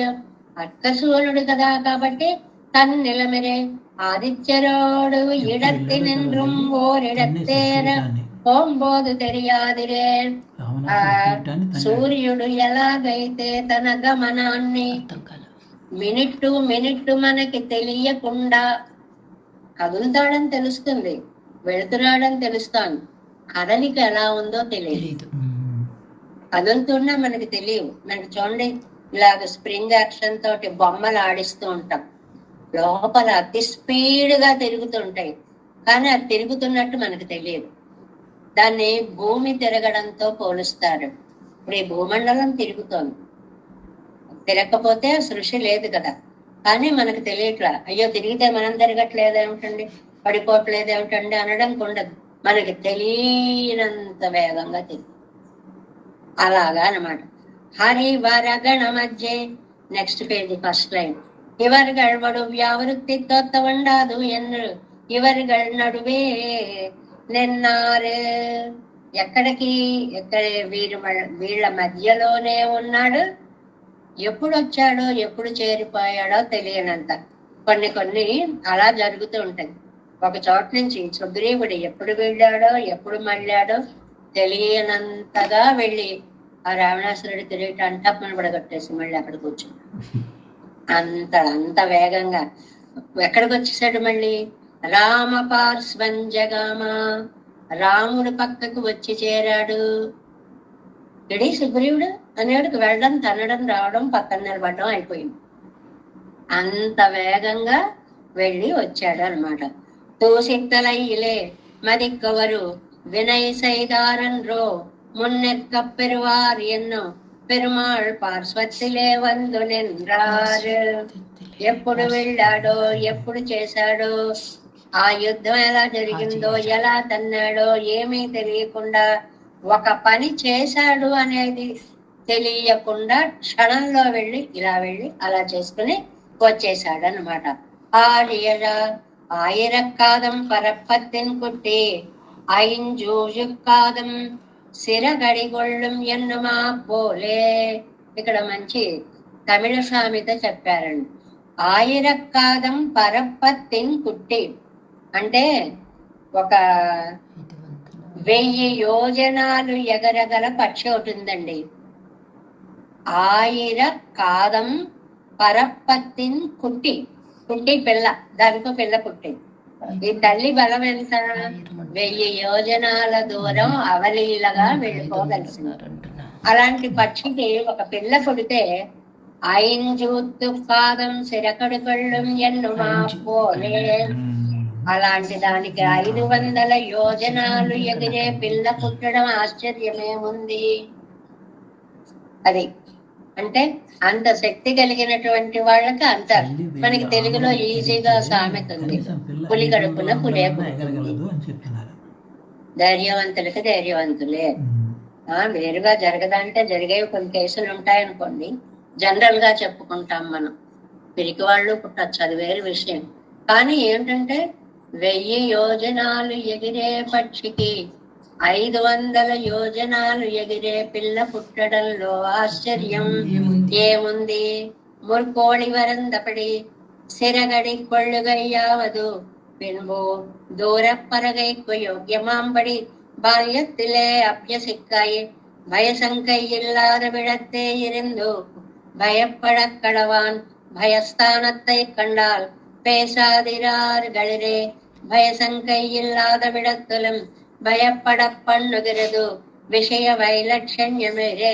అర్క సూర్యుడు కదా, కాబట్టి தன்னிலமிரே ஆதித்யரோடு இடத்தி நின்றும் ஓரிடத்தேர పోంబోదు తెలియాదిరే. సూర్యుడు ఎలాగైతే తన గమనాన్ని మినిట్టు మినిట్టు మనకి తెలియకుండా కదులుతాడని తెలుస్తుంది, వెళుతున్నాడని తెలుస్తాను, కదలిక ఎలా ఉందో తెలియదు. కదులుతున్నా మనకి తెలియదు. మనకి చూడండి, ఇలాగ స్ప్రింగ్ యాక్షన్ తోటి బొమ్మలు ఆడిస్తూ ఉంటాం, లోపల అతి స్పీడ్గా తిరుగుతుంటాయి, కానీ అది తిరుగుతున్నట్టు మనకు తెలియదు. దాన్ని భూమి తిరగడంతో పోలుస్తారు. ఇప్పుడు ఈ భూమండలం తిరుగుతోంది, తిరగకపోతే సృష్టి లేదు కదా, కానీ మనకు తెలియట్లా. అయ్యో తిరిగితే మనం తిరగట్లేదేమిటండి, పడిపోవట్లేదేమిటండి అనడం ఉండదు, మనకి తెలియనంత వేగంగా తిరిగి అలాగా అనమాట. హరివరగణ మధ్య నెక్స్ట్ పేజీ ఫస్ట్ లైన్. ఇవర్గళ్ వడు వ్యావృత్తి తొత్తవండాదు ఎన్ను ఇవర్గళ్ నడువే నిన్నారు. ఎక్కడికి ఎక్కడ వీళ్ళ మధ్యలోనే ఉన్నాడు, ఎప్పుడు వచ్చాడో ఎప్పుడు చేరిపోయాడో తెలియనంత. కొన్ని అలా జరుగుతూ ఉంటాయి. ఒక చోట నుంచి సుగ్రీవుడు ఎప్పుడు వెళ్ళాడో ఎప్పుడు మళ్ళాడో తెలియనంతగా వెళ్ళి ఆ రావణాసురుడి తిరిగి అంటప్పని పడగొట్టేసి మళ్ళీ అక్కడ కూర్చున్నాడు. అంత వేగంగా ఎక్కడికి వచ్చేసాడు మళ్ళీ? రామ పార్శ్వం జగామ, రాముడు పక్కకు వచ్చి చేరాడు. ఇడీ సుగ్రీవుడు అనేవాడికి వెళ్ళడం, తనడం, రావడం, పక్కన నిలబడడం అయిపోయింది. అంత వేగంగా వెళ్ళి వచ్చాడు అనమాట. తూసిత్తలైలే మదిక్కవరు వినయ్ సైదారన్రో మున్నెక్క పెరువార్ ఎన్నో పెరుమాళ్ పార్శ్వత్తిలే వందు నింద్రారు. ఎప్పుడు వెళ్ళాడో ఎప్పుడు చేశాడో, ఆ యుద్ధం ఎలా జరిగిందో ఎలా తన్నాడో ఏమీ తెలియకుండా, ఒక పని చేశాడు అనేది తెలియకుండా క్షణంలో వెళ్ళి ఇలా వెళ్ళి అలా చేసుకుని వచ్చేసాడు అనమాట. ఆయిరక్కాదం పరప్పత్తిన్ కుట్టి ఐంజూజుక్కాదం సిరగడిగొళ్ళం ఎన్నుమా పోలే. ఇక్కడ మంచి తమిళ సామెత చెప్పారండి. ఆయిరక్కాదం పరప్పత్తిన్ కుట్టి అంటే ఒక 1000 యోజనాలు ఎగరగల పక్షి ఉంటుందండి. ఆయిర కాదం పరప్పత్తిన్ కుట్టి, కుట్టి పిల్ల, దానికో పిల్ల పుట్టి. ఈ తల్లి బలం ఎంత? 1000 యోజనాల దూరం అవలీలగా వెళ్ళిపోగలిసింది. అలాంటి పక్షికి ఒక పిల్ల పుడితే ఐంజూత్తు పాదం సిరకడుగొళ్ళం ఎన్నుమా పోలే. అలాంటి దానికి 500 యోజనాలు ఎగిరే పిల్ల పుట్టడం ఆశ్చర్యమేముంది? అది అంటే అంత శక్తి కలిగినటువంటి వాళ్ళకి అంత. మనకి తెలుగులో ఈజీగా సామెత ఉంది, పులి కడుపున పులే పుట్టింది. ధైర్యవంతులకి ధైర్యవంతులే. వేరుగా జరగదంటే జరిగేవి కొన్ని కేసులు ఉంటాయనుకోండి, జనరల్ గా చెప్పుకుంటాం మనం. పిరికి వాళ్ళు పుట్టచ్చు, అది వేరే విషయం. కానీ ఏంటంటే 1000 యోజనాలు ఎగిరే పక్షికి 500 యోజనాలు ఎగిరే పిల్ల పుట్టడంలో ఆశ్చర్యం ఏముంది? ముర్కోళి వరందపడి సిరగడి కొళ్ళుగయ్యావదు பின்போ தூரப்பறகைக்கு யோக்கியமாம்படி பால்யத்திலே அபியசிக்காய் பயசங்கை இல்லாத விடத்தே இருந்து பயப்படக் கடவான் பயஸ்தானத்தை கண்டால் பேசாதிரார்களிரே பயசங்கை இல்லாத விடத்திலும் భయపడ పండుగరదు విషయ వైలక్షణ్యమేరే.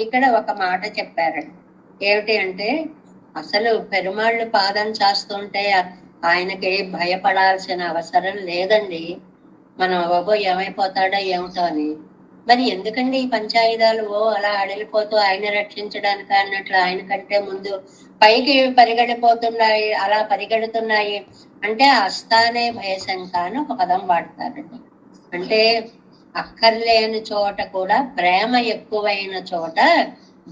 ఇక్కడ ఒక మాట చెప్పారండి. ఏమిటి అంటే, అసలు పెరుమాళ్ళు పాదం చేస్తుంటే ఆయనకి భయపడాల్సిన అవసరం లేదండి. మనం బాబో ఏమైపోతాడో ఏమిటో అని. మరి ఎందుకండి ఈ పంచాయుధాలు అలా అడిలిపోతూ ఆయన రక్షించడానికి అన్నట్లు ఆయన కంటే ముందు పైకి పరిగెడిపోతున్నాయి, అలా పరిగెడుతున్నాయి అంటే అస్తానే భయశంక అని ఒక పదం వాడతారండి. అంటే అక్కర్లేని చోట కూడా ప్రేమ ఎక్కువైన చోట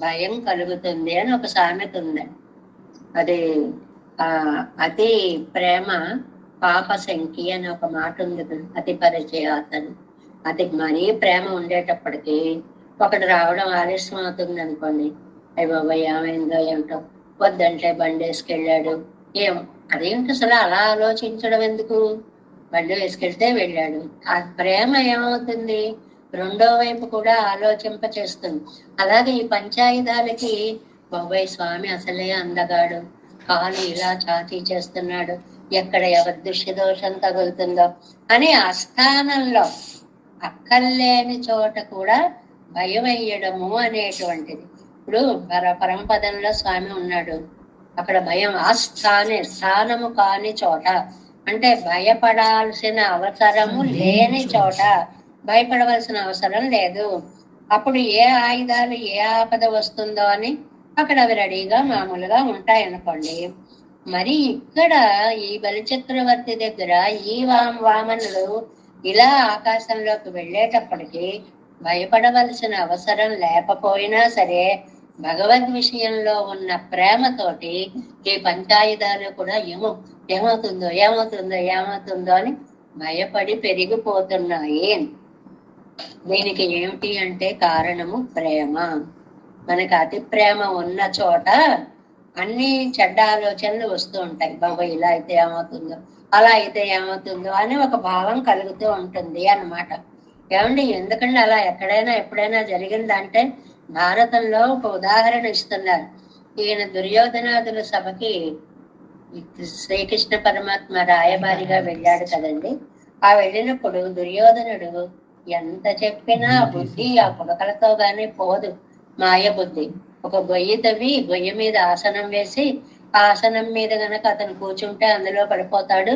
భయం కలుగుతుంది అని ఒక సామెత ఉందండి. అది అతి ప్రేమ పాప సంఖ్య అని ఒక మాట ఉంది. అతి పరిచయాతని, అతి మరీ ప్రేమ ఉండేటప్పటికి ఒకటి రావడం ఆలస్యం అవుతుంది అనుకోండి, అయ్య బాబాయ్ ఏమైందో ఏమిటో, వద్దంటే బండి వేసుకెళ్ళాడు, ఏమో అదేంటి అసలు అలా ఆలోచించడం ఎందుకు, బండి వేసుకెళ్తే వెళ్ళాడు. ఆ ప్రేమ ఏమవుతుంది, రెండో వైపు కూడా ఆలోచింప చేస్తుంది. అలాగే ఈ పంచాయుధాలకి బాబాయ్ స్వామి అసలే అందగాడు, కాలు ఇలా చాచీ చేస్తున్నాడు, ఎక్కడ ఎవరి దృష్టి దోషం తగులుతుందో అని ఆస్థానంలో అక్కర్లేని చోట కూడా భయం వేయడము అనేటువంటిది. ఇప్పుడు పరమపదంలో స్వామి ఉన్నాడు, అక్కడ భయం ఆస్థానే, స్థానము కాని చోట అంటే భయపడాల్సిన అవసరము లేని చోట భయపడవలసిన అవసరం లేదు. అప్పుడు ఏ ఆయుధాలు ఏ ఆపద వస్తుందో అని అక్కడ అవి రెడీగా మామూలుగా ఉంటాయనుకోండి. మరి ఇక్కడ ఈ బలిచక్రవర్తి దగ్గర ఈ వామనులు ఇలా ఆకాశంలోకి వెళ్ళేటప్పటికి భయపడవలసిన అవసరం లేకపోయినా సరే భగవద్ విషయంలో ఉన్న ప్రేమతోటి ఈ పంచాయుధాలు కూడా ఏమవుతుందో ఏమవుతుందో ఏమవుతుందో అని భయపడి పెరిగిపోతున్నాయి. దీనికి ఏమిటి అంటే కారణము ప్రేమ. మనకి అతి ప్రేమ ఉన్న చోట అన్ని చెడ్డ ఆలోచనలు వస్తూ ఉంటాయి. బాబా ఇలా అయితే ఏమవుతుందో, అలా అయితే ఏమవుతుందో అని ఒక భావం కలుగుతూ ఉంటుంది అన్నమాట. ఏమండి ఎందుకంటే అలా ఎక్కడైనా ఎప్పుడైనా జరిగిందంటే భారతంలో ఒక ఉదాహరణ ఇస్తున్నారు. ఈయన దుర్యోధనాదుల సభకి శ్రీకృష్ణ పరమాత్మ రాయబారిగా వెళ్ళాడు కదండి. ఆ వెళ్ళినప్పుడు దుర్యోధనుడు ఎంత చెప్పినా బుద్ధి ఆ పుడకలతో గానీ పోదు, మాయ బుద్ధి. ఒక గొయ్యి తవ్వి గొయ్యి మీద ఆసనం వేసి ఆ ఆసనం మీద గనక అతను కూర్చుంటే అందులో పడిపోతాడు,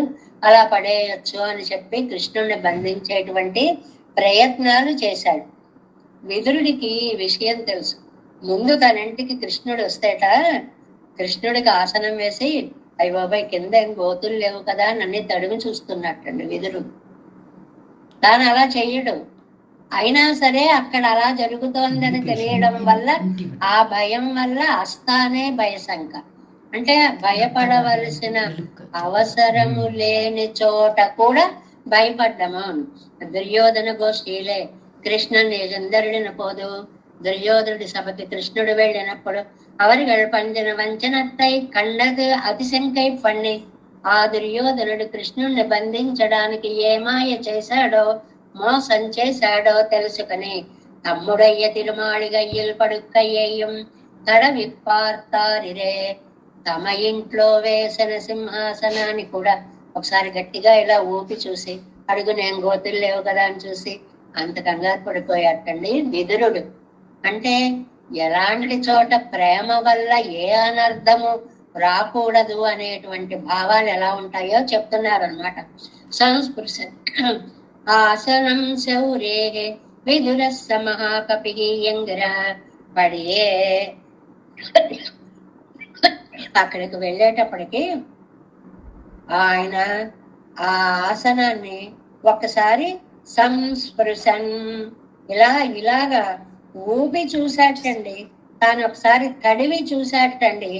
అలా పడేయచ్చు అని చెప్పి కృష్ణుడిని బంధించేటువంటి ప్రయత్నాలు చేశాడు. విదురుడికి ఈ విషయం తెలుసు. ముందు తన ఇంటికి కృష్ణుడు వస్తేట కృష్ణుడికి ఆసనం వేసి అయ్య బాబాయ్ కింద ఏం గోతులు లేవు కదా నన్ను తడిమి చూస్తున్నట్టండి విదురుడు. తాను అలా చెయ్యడు, అయినా సరే అక్కడ అలా జరుగుతోందని తెలియడం వల్ల ఆ భయం వల్ల అస్తానే భయశంక అంటే భయపడవలసిన అవసరము లేని చోట కూడా భయపడ్డము. దుర్యోధన గోష్ఠీలే കൃഷ്ണന്റെ ചന്ദ്രന് പോതു ദുര്യോധനുടെ സഭയ്ക്ക് കൃഷ്ണുడు వెళ్ళినప్పుడు അവர்கள் పంజన వంచనత్తై కండదు అతిశంకై పన్ని ఆ దుర్యోధనుడు కృష్ణుణ్ణి బంధించడానికి ఏ మాయ చేశాడో మోసం చేశాడో తెలుసుకుని తమ్ముడయ్య తిరుమాళిగయ్యల్ పడుక్కయ్యేయం తడవి పార్తారిరే తమ ఇంట్లో వేసిన సింహాసనాన్ని కూడా ఒకసారి గట్టిగా ఇలా ఊపి చూసి అడుగు నేను గోతులు లేవు కదా అని చూసి అంత కంగారు పడిపోయాటండి విదురుడు. అంటే ఎలాంటి చోట ప్రేమ వల్ల ఏ అనర్థము రాకూడదు అనేటువంటి భావాలు ఎలా ఉంటాయో చెప్తున్నారనమాట. సంస్పృశ ఆసనం శౌరే విదురస్స మహాకపి యంగర పడియే. అక్కడికి వెళ్ళేటప్పటికి ఆయన ఆ ఆసనాన్ని ఒక్కసారి సంస్పృశన్ ఇలాగా ఊపి చూశాటండి. తాను ఒకసారి తడివి చూశాటండి.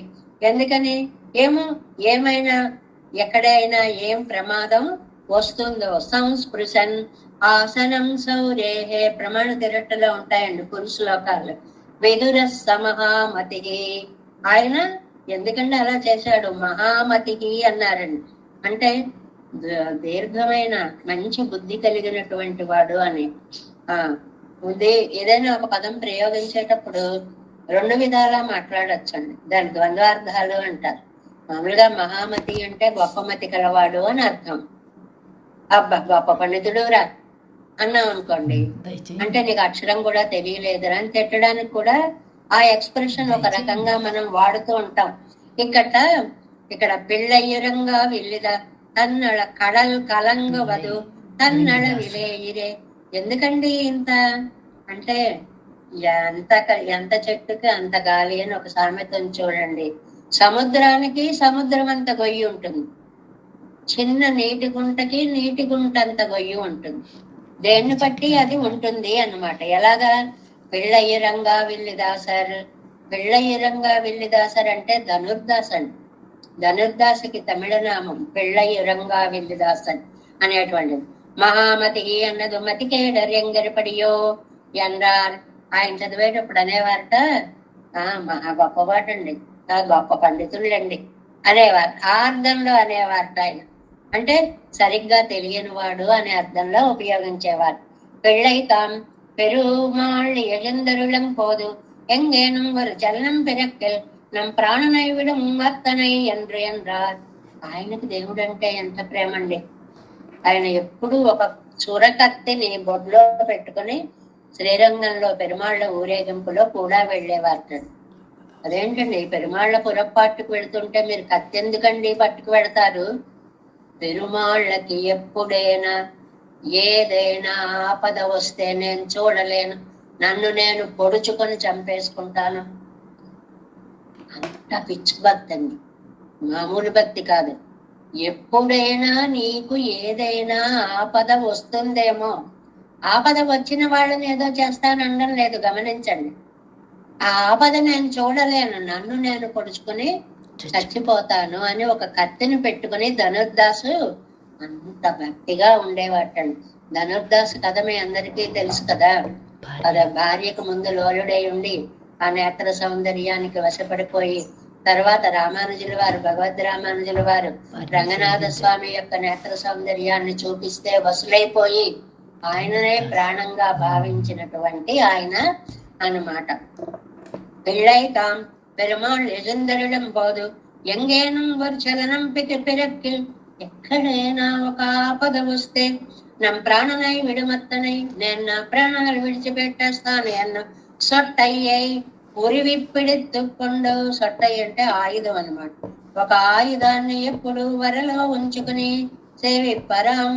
ఎందుకని ఏమైనా ఎక్కడైనా ఏం ప్రమాదం వస్తుందో. సంస్పృశన్ ఆసనం సౌరేహే ప్రమాణ తిరట్టులో ఉంటాయండి కొన్ని శ్లోకాలు. విదుర సమహామతి ఆయన ఎందుకంటే అలా చేశాడు, మహామతికి అన్నారండి. అంటే దీర్ఘమైన మంచి బుద్ధి కలిగినటువంటి వాడు అని. బుద్ధి ఏదైనా ఒక పదం ప్రయోగించేటప్పుడు రెండు విధాలా మాట్లాడచ్చండి, దాని ద్వంద్వార్థాలు అంటారు. మామూలుగా మహామతి అంటే గొప్పమతి కలవాడు అని అర్థం. అబ్బా గొప్ప పండితుడు రా అన్నాం అనుకోండి, అంటే నీకు అక్షరం కూడా తెలియలేదురా అని తిట్టడానికి కూడా ఆ ఎక్స్ప్రెషన్ ఒక రకంగా మనం వాడుతూ ఉంటాం. ఇక్కడ పిళ్ళయ్యరంగా వెళ్ళిదా తన్నళ కడల్ కలంగవదు తన్నళ విలేయిరే. ఎందుకండి ఇంత అంటే ఎంత చెట్టుకి అంత గాలి అని ఒక సామెతను చూడండి. సముద్రానికి సముద్రం అంత గొయ్యి ఉంటుంది, చిన్న నీటి గుంటకి నీటి గుంట అంత గొయ్యి ఉంటుంది. దేన్ని బట్టి అది ఉంటుంది అన్నమాట. ఎలాగా పిళ్ళయ్యరంగా విల్లిదాసర్, పిళ్ళయ్యరంగా విల్లిదాసర్ అంటే ధనుర్దాస్ అండి. ధనుర్దాసుకి తమిళనామం పిళ్ళయ్యరంగా విల్లిదాసన్ అనేటువంటిది. మహామతి అన్నది మతికేడర్యంగరిపడియో ఎన్రార్. ఆయన చదివేటప్పుడు అనేవారట మహా గొప్పవాటండి, గొప్ప పండితుళ్ళండి అనేవారు. ఆ అర్థంలో అనేవారు ఆయన. అంటే సరిగ్గా తెలియని వాడు అనే అర్థంలో ఉపయోగించేవారు. పెళ్ళైతాం பெருமாள் எழுந்தருளும் போது எங்கேனும் ஒரு చలనం பிறக்கில் నమ్ ప్రాణనై విడం అత్తనై என்று என்றார். ఆయనకు దేవుడు అంటే ఎంత ప్రేమ అండి. ఆయన ఎప్పుడు ఒక చురకత్తిని బొడ్లో పెట్టుకుని శ్రీరంగంలో పెరుమాళ్ల ఊరేగింపులో కూడా వెళ్ళేవారు. అదేంటండి, పెరుమాళ్ల పురపాటుకు వెళుతుంటే మీరు కత్తి ఎందుకండి పట్టుకు వెళతారు? పెరుమాళ్ళకి ఎప్పుడైనా ఏదైనా ఆపద వస్తే నేను చూడలేను, నన్ను నేను పొడుచుకొని చంపేసుకుంటాను. అంత పిచ్చి భక్తి అండి, మామూలు భక్తి కాదు. ఎప్పుడైనా నీకు ఏదైనా ఆపద వస్తుందేమో, ఆపద వచ్చిన వాళ్ళని ఏదో చేస్తానడం లేదు, గమనించండి. ఆ ఆపద నేను చూడలేను, నన్ను నేను పొడుచుకుని చచ్చిపోతాను అని ఒక కత్తిని పెట్టుకుని ధనుర్దాసు అంత భక్తిగా ఉండేవాటండి. ధనుర్దాసు కథ మీ అందరికీ తెలుసు కదా. భార్యకు ముందు లోలుడై ఉండి ఆ నేత్ర సౌందర్యానికి వశపడిపోయి, తర్వాత రామానుజుల వారు, భగవద్ రామానుజుల వారు రంగనాథ స్వామి యొక్క నేత్ర సౌందర్యాన్ని చూపిస్తే వసులైపోయి ఆయననే ప్రాణంగా భావించినటువంటి ఆయన అన్నమాట. పిళ్ళైతాం పెరుమాళ్ ఎజందరుడం పోదు ఎంగేనం ఒక చలనం పిరక్కిల్, ఎక్కడైనా ఒక ఆపద వస్తే నమ్ ప్రాణనై విడుమత్తనై, నేను నా ప్రాణాలు విడిచిపెట్టేస్తాను అన్న సొట్టయ్యై ఉరివిప్పిడెత్తుకొండు. సొట్టయ్య అంటే ఆయుధం అన్నమాట. ఒక ఆయుధాన్ని ఎప్పుడు వరలో ఉంచుకుని సేవిప్పరాం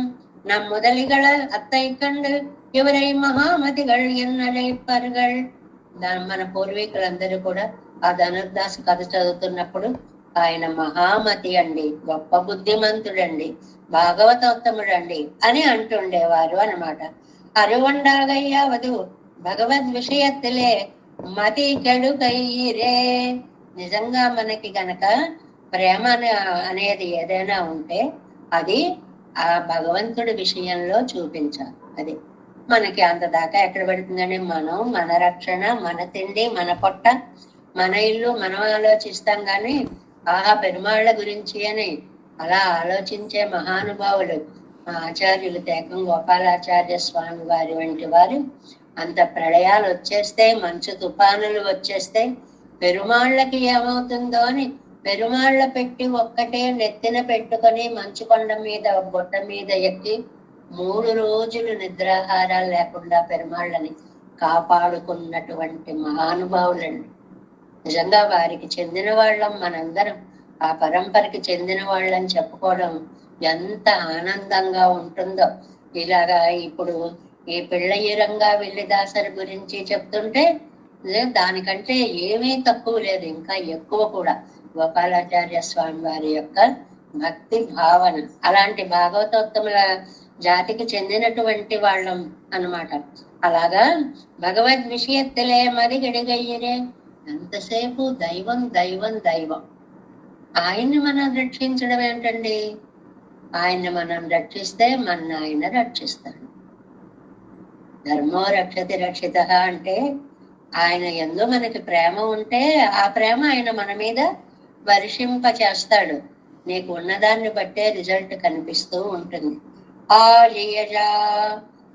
నమ్ మొదలిగల అత్తై కండు ఎవరై మహామతిகள் ఎన్నడైప్పరుகள். మన పూర్వీకులందరూ కూడా ఆ ధనుర్దాసు కథ చదువుతున్నప్పుడు ఆయన మహామతి అండి, గొప్ప బుద్ధిమంతుడండి, భాగవతోత్తముడండి అని అంటుండేవారు అన్నమాట. అరువండాగయ్యావదు భగవద్ విషయత్తులే మతి కెడుకయ్యిరే. నిజంగా మనకి గనక ప్రేమ అనేది ఏదైనా ఉంటే అది ఆ భగవంతుడి విషయంలో చూపించాలి. అది మనకి అంత దాకా ఎక్కడ పెడుతుందని, మనం మన రక్షణ, మన తిండి, మన పొట్ట, మన ఇల్లు మనం ఆలోచిస్తాం కానీ ఆహా పెరుమాళ్ళ గురించి అని అలా ఆలోచించే మహానుభావులు మా ఆచార్యులు తేకం గోపాలాచార్య స్వామి వారి వంటి వారు అంత ప్రళయాలు వచ్చేస్తే, మంచు తుఫానులు వచ్చేస్తే పెరుమాళ్ళకి ఏమవుతుందో అని పెరుమాళ్ళ పెట్టి ఒక్కటే నెత్తిన పెట్టుకొని మంచు కొండ మీద గుట్ట మీద ఎక్కి 3 రోజులు నిద్రాహారాలు లేకుండా పెరుమాళ్ళని కాపాడుకున్నటువంటి మహానుభావులండి. నిజంగా వారికి చెందిన వాళ్ళం మనందరం, ఆ పరంపరకి చెందిన వాళ్ళని చెప్పుకోవడం ఎంత ఆనందంగా ఉంటుందో. ఇలాగా ఇప్పుడు ఈ పిళ్ళయ్యరంగా వెల్లిదాసరి గురించి చెప్తుంటే దానికంటే ఏమీ తక్కువ లేదు, ఇంకా ఎక్కువ కూడా గోపాలాచార్య స్వామి వారి యొక్క భక్తి భావన. అలాంటి భాగవతోత్తముల జాతికి చెందినటువంటి వాళ్ళం అన్నమాట. అలాగా భగవద్ విషయత్తులే మరి గడిగయ్యరే, ఎంతసేపు దైవం దైవం దైవం. ఆయన్ని మనం రక్షించడం ఏంటండి? ఆయన్ని మనం రక్షిస్తే మన ఆయన రక్షిస్తాడు. ధర్మో రక్షతి రక్షిత అంటే ఆయన యందు మనకి ప్రేమ ఉంటే ఆ ప్రేమ ఆయన మన మీద వర్షింప చేస్తాడు. నీకు ఉన్నదాన్ని బట్టే రిజల్ట్ కనిపిస్తూ ఉంటుంది. అది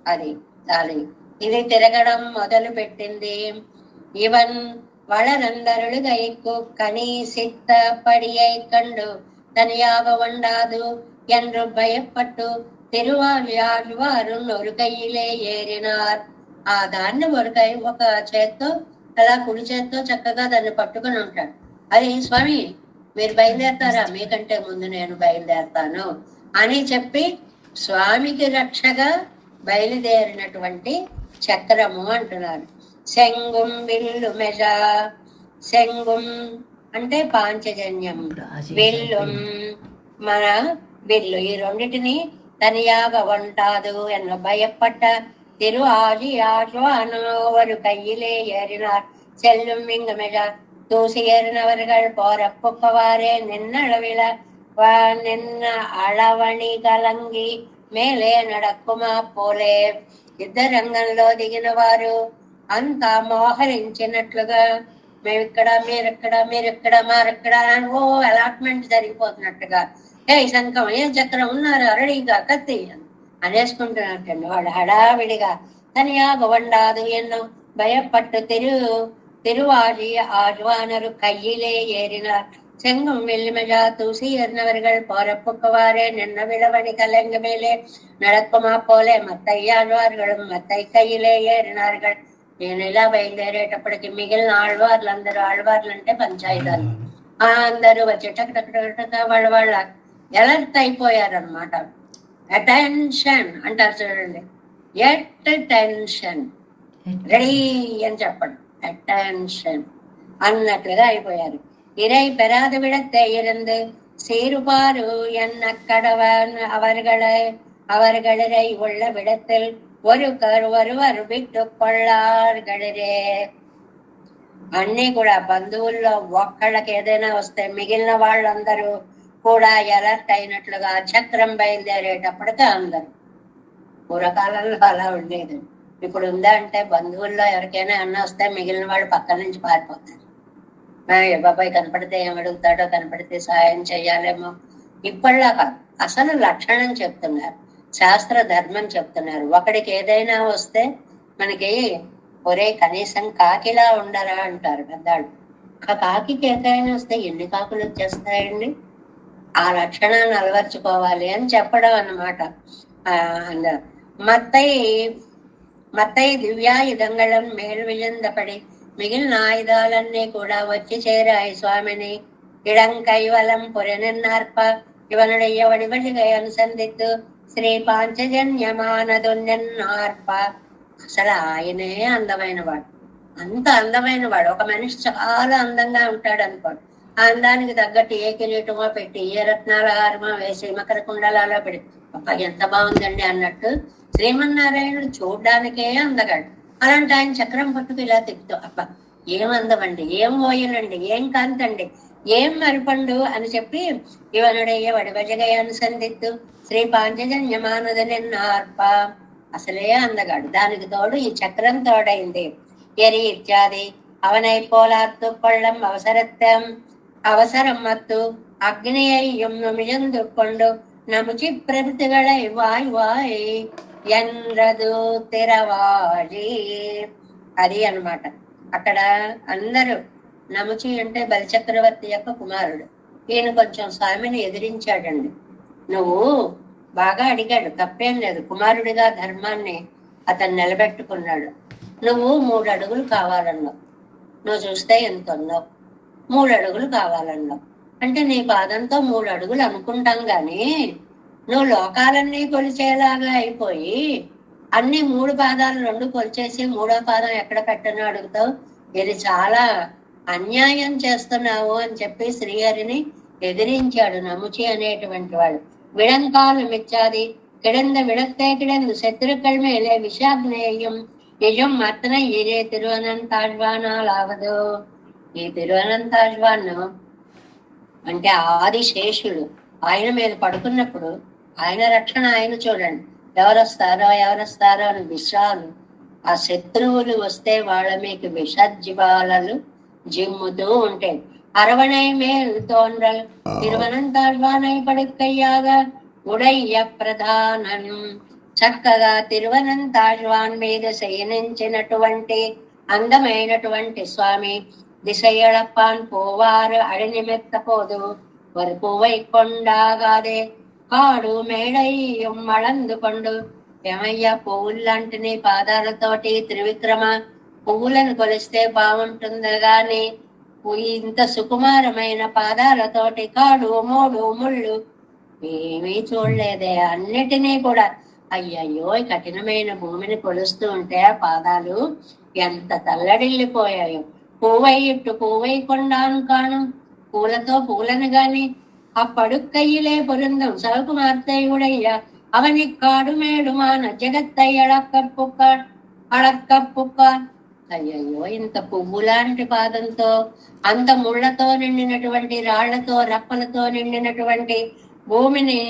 అది ఇది తిరగడం మొదలు పెట్టింది. ఇవన్ వళరందరులుగైకు కనీ సిత్త పడియై కండు తనియాగ వండాదు என்று భయపట్టు తిరువారు నొరుకయ్యిలే ఏరినార్. ఆ దాన్ని ఒక చేత్తో అలా కుడి చేత్తో చక్కగా దాన్ని పట్టుకుని ఉంటాడు. అది స్వామి మీరు బయలుదేరతారా, మీకంటే ముందు నేను బయలుదేరతాను అని చెప్పి స్వామికి రక్షగా బయలుదేరినటువంటి చక్రము అంటున్నారు. శంగుం విల్లు మెజ, శంగుం అంటే పాంచజన్యం, విల్లుం మన విల్లు, ఈ రెండిటిని తనియాగ వంటాదు ఎన్న భయపట్ట తిరు ఆజి ஆழ்வானோரு கையிலே ஏறினார் செல்லும் இங்குமெழ தூசி ஏறினவர்கள் போரப்புப்பவாறே நின்னளவில నిన్న అళవణి కలంగి మేలే నడక్కుమా పోలే. యుద్ధ రంగంలో దిగిన వారు అంతా మోహరించినట్లుగా మేమిక్కడ మీరెక్కడ మీరెక్కడ మారెక్కడ అని ఓ అలాట్మెంట్ జరిగిపోతున్నట్టుగా ఏ శంఖం ఏ చక్రం ఉన్నారు అరడిగా కత్తి అనేసుకుంటున్నట్టండి. వాళ్ళు హడావిడిగా தனியாக ஒண்டாது என்னும் பயப்பட்டு திருவாழி ஆழ்வானரு கையிலே ஏறினார். செங்கும் வெள்ளிமஜா தூசி ஏறினவர்கள் போறப்புக்குவாரே நின்ன விளவணி கலங்கு மேலே நடக்குமா போலே మత్తయ్యాழ்వాர்களும் మత్తై கையிலே ఏరినాர்கள். నేను ఇలా బయలుదేరేటప్పటికి మిగిలిన ఆళ్వార్లు అందరూ, ఆళ్వార్లు అంటే పంచాయతీలు, అందరూ వచ్చి టక్ వాళ్ళ ఎలర్ట్ అయిపోయారనమాట. అటెన్షన్ అంటారు చూడండి, ఎట్ టెన్షన్, రెడీ అని చెప్పడం, అటెన్షన్ అన్నట్లుగా అయిపోయారు. இறை பெறாத விடத்தை இருந்து சீருபாரு என்ன கடவன் அவர்களை உள்ள விடத்தில் ஒருவர் విట్టు కొళ్ళార్గళరే. అన్ని కూడా బంధువుల్లో ఒక్కళ్ళకి ఏదైనా వస్తే మిగిలిన వాళ్ళందరూ కూడా ఎలర్ట్ అయినట్లుగా చక్రం బయలుదేరేటప్పటికే అందరు. పూర్వకాలంలో అలా ఉండేది. ఇప్పుడు ఉందా అంటే బంధువుల్లో ఎవరికైనా అన్న వస్తే మిగిలిన వాళ్ళు పక్కన నుంచి పారిపోతారు. బాబాయ్ కనపడితే ఏం అడుగుతాడో, కనపడితే సాయం చెయ్యాలేమో. ఇప్పటిలా కాదు, అసలు లక్షణం చెప్తున్నారు, శాస్త్ర ధర్మం చెప్తున్నారు. ఒకడికి ఏదైనా వస్తే మనకి ఒరే కనీసం కాకిలా ఉండరా అంటారు పెద్దాళ్ళు. కాకి ఏదైనా వస్తే ఎన్ని కాకులు వచ్చేస్తాయండి? ఆ లక్షణాన్ని అలవర్చుకోవాలి అని చెప్పడం అన్నమాట. మత్తై దివ్యాయుధంగళం మేల్విజందపడి మిగిలిన ఆయుధాలన్నీ కూడా వచ్చి చేరాయి స్వామిని. ఇడంకైవలం పురనెన్నార్ప ఇవనుడయ్య వడివడిగా అనుసంధిత్తు శ్రీ పాంచజన్యమానదున్యన్నార్ప. అసలు ఆయనే అందమైన వాడు, అంత అందమైన వాడు. ఒక మనిషి చాలా అందంగా ఉంటాడు అనుకోండి, ఆ అందానికి తగ్గట్టు ఏ కిరీటమో పెట్టి, ఏ రత్నాల హారమో వేసి, మకర కుండలాలో పెట్టి అబ్బా ఎంత బాగుందండి అన్నట్టు శ్రీమన్నారాయణుడు చూడ్డానికే అందగాడు. అలాంటి ఆయన చక్రం పట్టుకు ఇలా తిప్పుతూ అబ్బా ఏం అందమండి, ఏం ఓయలండి, ఏం కాంతండి, ఏం మరుపండు అని చెప్పి ఇవనుడయ్య వడివజగై అనుసంధిత్తు శ్రీ పాంచజన్యమానదనెన్నార్ప. అసలే అందగాడు, దానికి తోడు ఈ చక్రం తోడైంది. ఎరి ఇత్యాది అవనై పోలార్తు కొళ్ళం அவசரம் மத்து அக்னியையும் நுமிழந்துக்கொண்டு நமுச்சி பிரபுத்துகளை வாய் வாய் ఎండ్రదు తెరవాళి. అది అన్నమాట. అక్కడ అందరూ, నముచి అంటే బలిచక్రవర్తి యొక్క కుమారుడు, ఈయన కొంచెం స్వామిని ఎదిరించాడండి. నువ్వు బాగా అడిగాడు, తప్పేం లేదు, కుమారుడిగా ధర్మాన్ని అతను నిలబెట్టుకున్నాడు. నువ్వు 3 అడుగులు కావాలన్నావు, నువ్వు చూస్తే ఎంత ఉన్నావు, 3 అడుగులు కావాలన్నావు అంటే నీ పాదంతో 3 అడుగులు అనుకుంటాం గాని నువ్వు లోకాలన్నీ కొలిచేలాగా అయిపోయి అన్ని 3 పాదాలు 2 కొలిచేసి 3వ పాదం ఎక్కడ పెట్టను అడుగుతావు. ఇది చాలా అన్యాయం చేస్తున్నావు అని చెప్పి శ్రీహరిని ఎదిరించాడు నముచి అనేటువంటి వాడు. విడంకాలు మిచ్చాది కిడంద విడతే కిడందు శత్రుక్கள் మేలే విషాగ్నేయం నిజం అతన ఇదే తిరువనంతాళ్వానాలావదు. ఈ తిరువనంతాళ్వాను అంటే ఆదిశేషుడు, ఆయన మీద పడుకున్నప్పుడు ఆయన రక్షణ ఆయన చూడండి. ఎవరొస్తారో అని విషాలు, ఆ శత్రువులు వస్తే వాళ్ళ మీకు విషజ్వాలలు జిమ్ముతూ ఉంటాయి. அரவணை மேல் தோன்றல் తిరువనంతాళ్వానై పడుకయ్యాగా ఉడయ్య ప్రధానం. చక్కగా తిరువనంతాళ్వాన్ మీద శయనించినటువంటి అందమైనటువంటి స్వామి திசையளப்பான் போவாறு அழிநிமித்த போது ஒரு பூவை கொண்டாகாదే కాడు మేడయ్యం మళందు కొండు. ఏమయ్యా, పువ్వుల్లాంటి నీ పాదాలతోటి త్రివిక్రమ, పువ్వులను కొలిస్తే బాగుంటుంది గాని ఇంత సుకుమారమైన పాదాలతోటి కాడు మోడు ముళ్ళు ఏమీ చూడలేదే. అన్నిటినీ కూడా అయ్యయ్యో, కఠినమైన భూమిని కొలుస్తూ ఉంటే ఆ పాదాలు ఎంత తల్లడిల్లిపోయాయో. పూవై ఇట్టు పూవై కొండాను కాను, పూలతో పూలను గాని అప్పడుక్కయ్యిలే పొరుందం సౌకు మార్తయ్యుడయ్య అవని కాడు మేడుమాన జగత్తై అడక్కప్పుక్కాన్. అయ్యయ్యో, ఇంత పువ్వు లాంటి పాదంతో, అంత ముళ్లతో నిండినటువంటి, రాళ్లతో రప్పలతో నిండినటువంటి భూమిని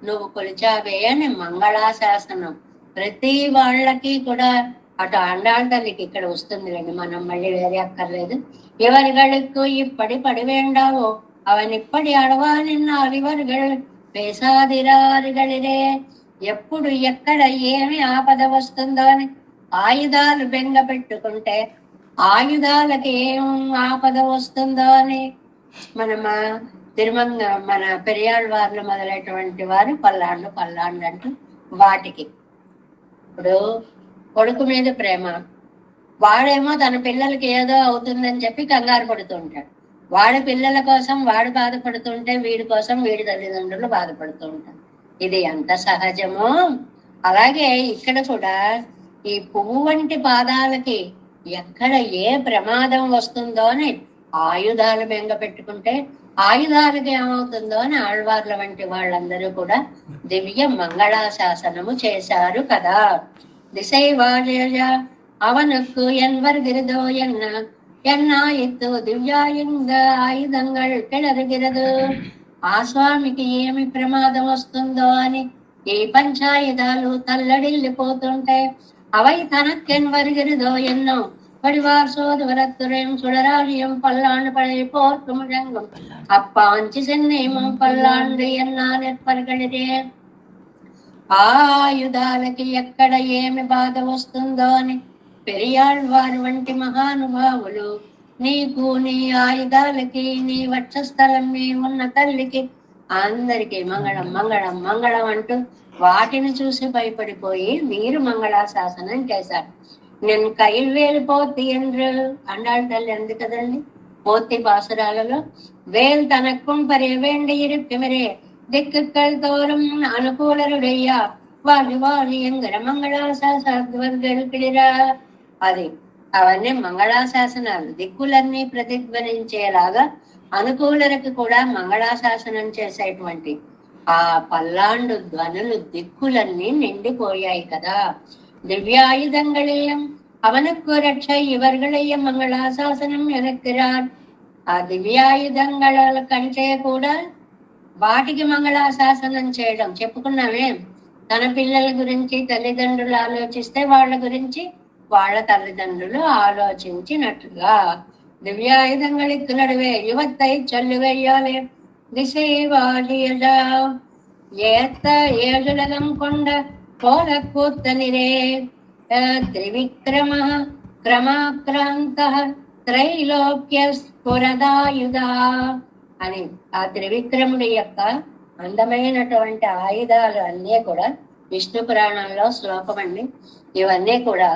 నువ్వు కొలిచావే అని మంగళాశాసనం. ప్రతి వాళ్ళకి కూడా అటు ఆండాళ్ళ తల్లికి ఇక్కడ వస్తుందిలేండి, మనం మళ్ళీ వేరే అక్కర్లేదు. ఇవరుகளுக்கு இப்படி படி வேண்டாவோ அவன் இப்படி అడవాన్ ఎన్నారు ఇవరుகள் పేసాదిరారుகளிலே. ఎప్పుడు ఎక్కడ ఏమి ఆపద వస్తుందో అని ఆయుధాలు బెంగ పెట్టుకుంటే ఆయుధాలకి ఏం ఆపద వస్తుందో అని మన పెరియాళ్ళ వారిలో మొదలైనటువంటి వారు పల్లాండు పల్లాండు అంటూ వాటికి ఇప్పుడు కొడుకు మీద ప్రేమ, వాడేమో తన పిల్లలకి ఏదో అవుతుందని చెప్పి కంగారు పడుతుంటాడు. వాడి పిల్లల కోసం వాడు బాధపడుతుంటే వీడి కోసం వీడి తల్లిదండ్రులు బాధపడుతూ ఉంటారు. ఇది ఎంత సహజమో అలాగే ఇక్కడ కూడా ఈ పువ్వు వంటి పాదాలకి ఎక్కడ ఏ ప్రమాదం వస్తుందో అని ఆయుధాలు బెంగ పెట్టుకుంటే ఆయుధాలకి ఏమవుతుందో అని ఆళ్వార్ల వంటి వాళ్ళందరూ కూడా దివ్య మంగళాశాసనము చేశారు కదా. திசை வாழ அவனுக்கு என் வருகிறதோ ఎన్నాయిత్తు దివ్యాయుంగ ఆయుధంగా కెళరుగిరదు. ఆ స్వామికి ఏమి ప్రమాదం వస్తుందో అని ఈ పంచాయుధాలు తల్లడిల్లిపోతుంటే అவை தனக்கென் வருகிறதோ என்னோ படிவார் சோதுவரத்துறையும் சுடராழியும் பல்லாண்டு பழைய போர்க்கு முழங்கும் அப்பாஞ்சி சென்னையும் పల్లాండు ఎన్నా నెప్పరగలిదే. ఆయుధాలకి ఎక్కడ ఏమి బాధ వస్తుందో అని పెరియాళ్వారు వంటి మహానుభావులు నీకు నీ ఆయుధాలకి నీ వక్షస్థలం మీ ఉన్న తల్లికి అందరికి మంగళం మంగళం మంగళం అంటూ వాటిని చూసి భయపడిపోయి వీరు మంగళాశాసనం చేశారు. నేను కైల్వేలు పోతి என்று అండాళ్ళ తల్లి అంది కదండి. పోతి బాసురాలలో వేల్ తనక్కుం పరే వేండి ఇరుక్కుమిరే திக்குக்கள் தோறும் அனுகூலருடையா వారి వారి ఎంగర మంగళాశాసనాలు పిడిరా. అది అవన్నీ మంగళాశాసనాలు దిక్కులన్నీ ప్రతిధ్వనించేలాగా అనుకూలరకు కూడా మంగళాశాసనం చేసేటువంటి ఆ పల్లాండు ధ్వనులు దిక్కులన్నీ నిండిపోయాయి కదా. దివ్యాయుధంగళేయం అవనకు రక్ష ఇవర్గళయ్య మంగళాశాసనం ఎనక్కిరార్. ఆ దివ్యాయుధంగళ కంటే కూడా వాటికి మంగళాశాసనం చేయడం చెప్పుకున్నామే. తన పిల్లల గురించి తల్లిదండ్రులు ఆలోచిస్తే వాళ్ళ గురించి వాళ్ళ తల్లిదండ్రులు ఆలోచించినట్లుగా దివ్యాయుధங்களுக்கு நடுவே யுவத்தை சொல்லுவையாலே திசை வாழியத ஏத்த ஏழுலகம் கொண்ட கோல கூத்தனிரே త్రివిక్రమ క్రమాక్రాంత త్రైలోక్య స్ఫురదాయుధా అని ఆ త్రివిక్రముడి యొక్క అందమైనటువంటి ఆయుధాలు అన్నీ కూడా విష్ణు పురాణంలో శ్లోకం అండి. ఇవన్నీ కూడా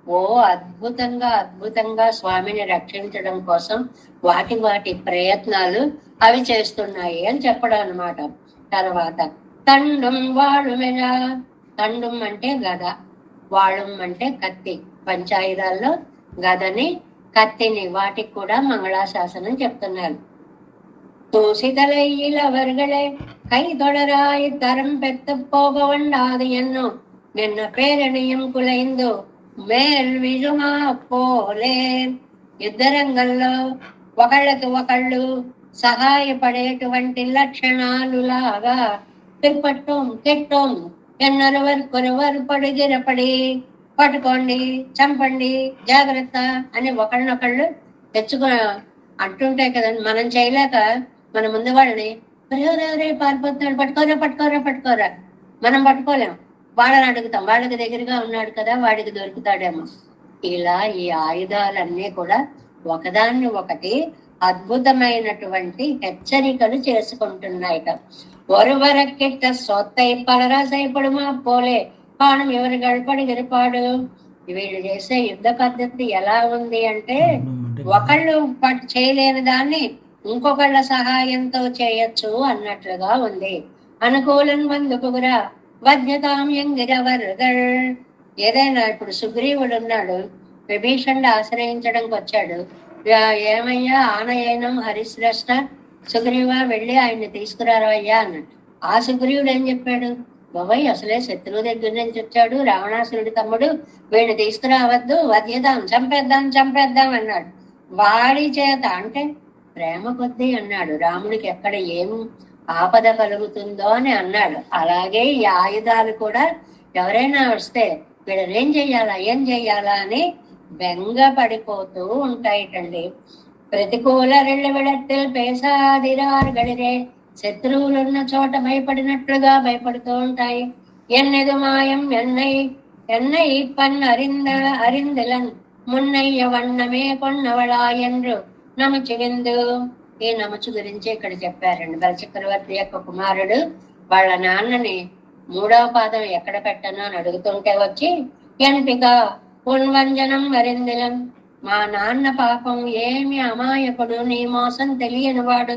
ఓ అద్భుతంగా స్వామిని రక్షించడం కోసం వాటి ప్రయత్నాలు అవి చేస్తున్నాయి అని చెప్పడం అన్నమాట. తర్వాత తండం వాళుమెల, తండం అంటే గద, వాళం అంటే కత్తి. పంచాయుధాల్లో గదని కత్తిని వాటికి కూడా మంగళాశాసనం చెప్తున్నారు. தூசிதலையில் அவர்களே கை தொடராய் தரம் பெத்து போக வண்டாது என்னும் నిన్న పేరణీయం కులైందు మేల్ విజుమా పోలే. యుద్ధరంగంలో ఒకళ్ళకి ఒకళ్ళు సహాయపడేటువంటి లక్షణాలు లాగా పిప్పట్టం కెట్టం ఎన్నొరవరు పడిగిరపడి పట్టుకోండి చంపండి జాగ్రత్త అని ఒకళ్ళనొకళ్ళు తెచ్చుకో అంటుంటాయి కదండి. మనం చేయలేక మన ముందు వాళ్ళని పారిపోతున్నాడు పట్టుకోరా మనం పట్టుకోలేం, వాళ్ళని అడుగుతాం, వాళ్ళకి దగ్గరగా ఉన్నాడు కదా వాడికి దొరుకుతాడేమో. ఇలా ఈ ఆయుధాలన్నీ కూడా ఒకదాన్ని ఒకటి అద్భుతమైనటువంటి హెచ్చరికలు చేసుకుంటున్నాయిట. ఒరువరక్కిట్ట సొత్తై పలరాసైపడుమా పోలే పానం ఎవరి గడపడి గరిపాడు. వీళ్ళు చేసే యుద్ధ పద్ధతి ఎలా ఉంది అంటే ఒకళ్ళు చేయలేని దాన్ని ఇంకొకళ్ళ సహాయంతో చేయొచ్చు అన్నట్లుగా ఉంది. అనుకూలం వందుకురా వజ్ఞతాం ఎంగిరవర్గల్. ఏదైనా ఇప్పుడు సుగ్రీవుడు ఉన్నాడు, విభీషణుడు ఆశ్రయించడానికి వచ్చాడు. ఏమయ్యా ఆనయనం హరిశ్రేష్ఠ సుగ్రీవ వెళ్ళి ఆయన్ని తీసుకురారయ్యా అన్నాడు. ఆ సుగ్రీవుడు ఏం చెప్పాడు, బాబాయ్ అసలే శత్రువు దగ్గర నుంచి వచ్చాడు, రావణాసురుడి తమ్ముడు, వీడిని తీసుకురావద్దు, వధ్యదాం చంపేద్దాం అన్నాడు. వాడి చేత అంటే ప్రేమ కొద్దీ అన్నాడు, రాముడికి ఎక్కడ ఏం ఆపద కలుగుతుందో అని అన్నాడు. అలాగే ఈ ఆయుధాలు కూడా ఎవరైనా వస్తే వీళ్ళని ఏం చెయ్యాలా అని బెంగ పడిపోతూ ఉంటాయిటండి. ప్రతికూల రెళ్ళ విడత్తిల్ పేసాదిరార్గడిరే, శత్రువులున్న చోట భయపడినట్లుగా భయపడుతూ ఉంటాయి. ఎన్నెదు మాయం ఎన్నై పన్ అరిందలన్ మున్నయ్య వన్నమే కొన్నవళా ఎండ్రు నముచు విందు. ఈ నముచు గురించి ఇక్కడ చెప్పారండి. బలచక్రవర్తి యొక్క కుమారుడు వాళ్ళ నాన్నని 3వ పాదం ఎక్కడ పెట్టను అని అడుగుతుంటే వచ్చి, ఎంపిక పున్వంజనం వరిందిలం, మా నాన్న పాపం ఏమి అమాయకుడు, నీ మోసం తెలియనివాడు,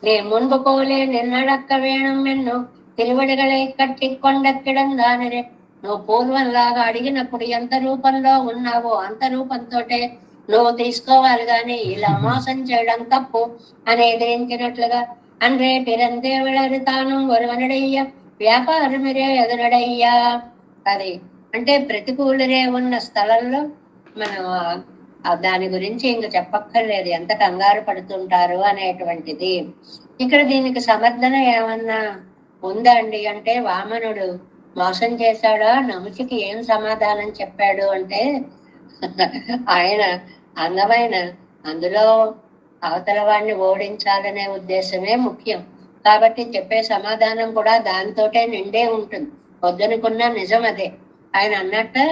నీ మున్పు పోలే నిన్నడక్క వేణం ఎన్ను తిరువడిగలై కట్టి కొండెక్కడం దానిరే. నువ్వు పూర్వంలాగా అడిగినప్పుడు ఎంత రూపంలో ఉన్నావో అంత రూపంతోటే నువ్వు తీసుకోవాలి గాని ఇలా మోసం చేయడం తప్పు అని ఎదిరించినట్లుగా. అన్రే పిరందే విళరితాను ఒరువనడయ్య వ్యాపారమిరే ఎదురడయ్యా. అది అంటే ప్రతికూలరే ఉన్న స్థలంలో మనం దాని గురించి ఇంక చెప్పక్కర్లేదు, ఎంత కంగారు పడుతుంటారు అనేటువంటిది. ఇక్కడ దీనికి సమర్థన ఏమన్నా ఉందా అండి అంటే, వామనుడు మోసం చేశాడా, నముచికి ఏం సమాధానం చెప్పాడు అంటే, ఆయన అందమైన అందులో అవతల వాడిని ఓడించాలనే ఉద్దేశమే ముఖ్యం కాబట్టి చెప్పే సమాధానం కూడా దాంతోటే నిండే ఉంటుంది. వద్దనుకున్న నిజం అదే. ఆయన అన్నట్టు,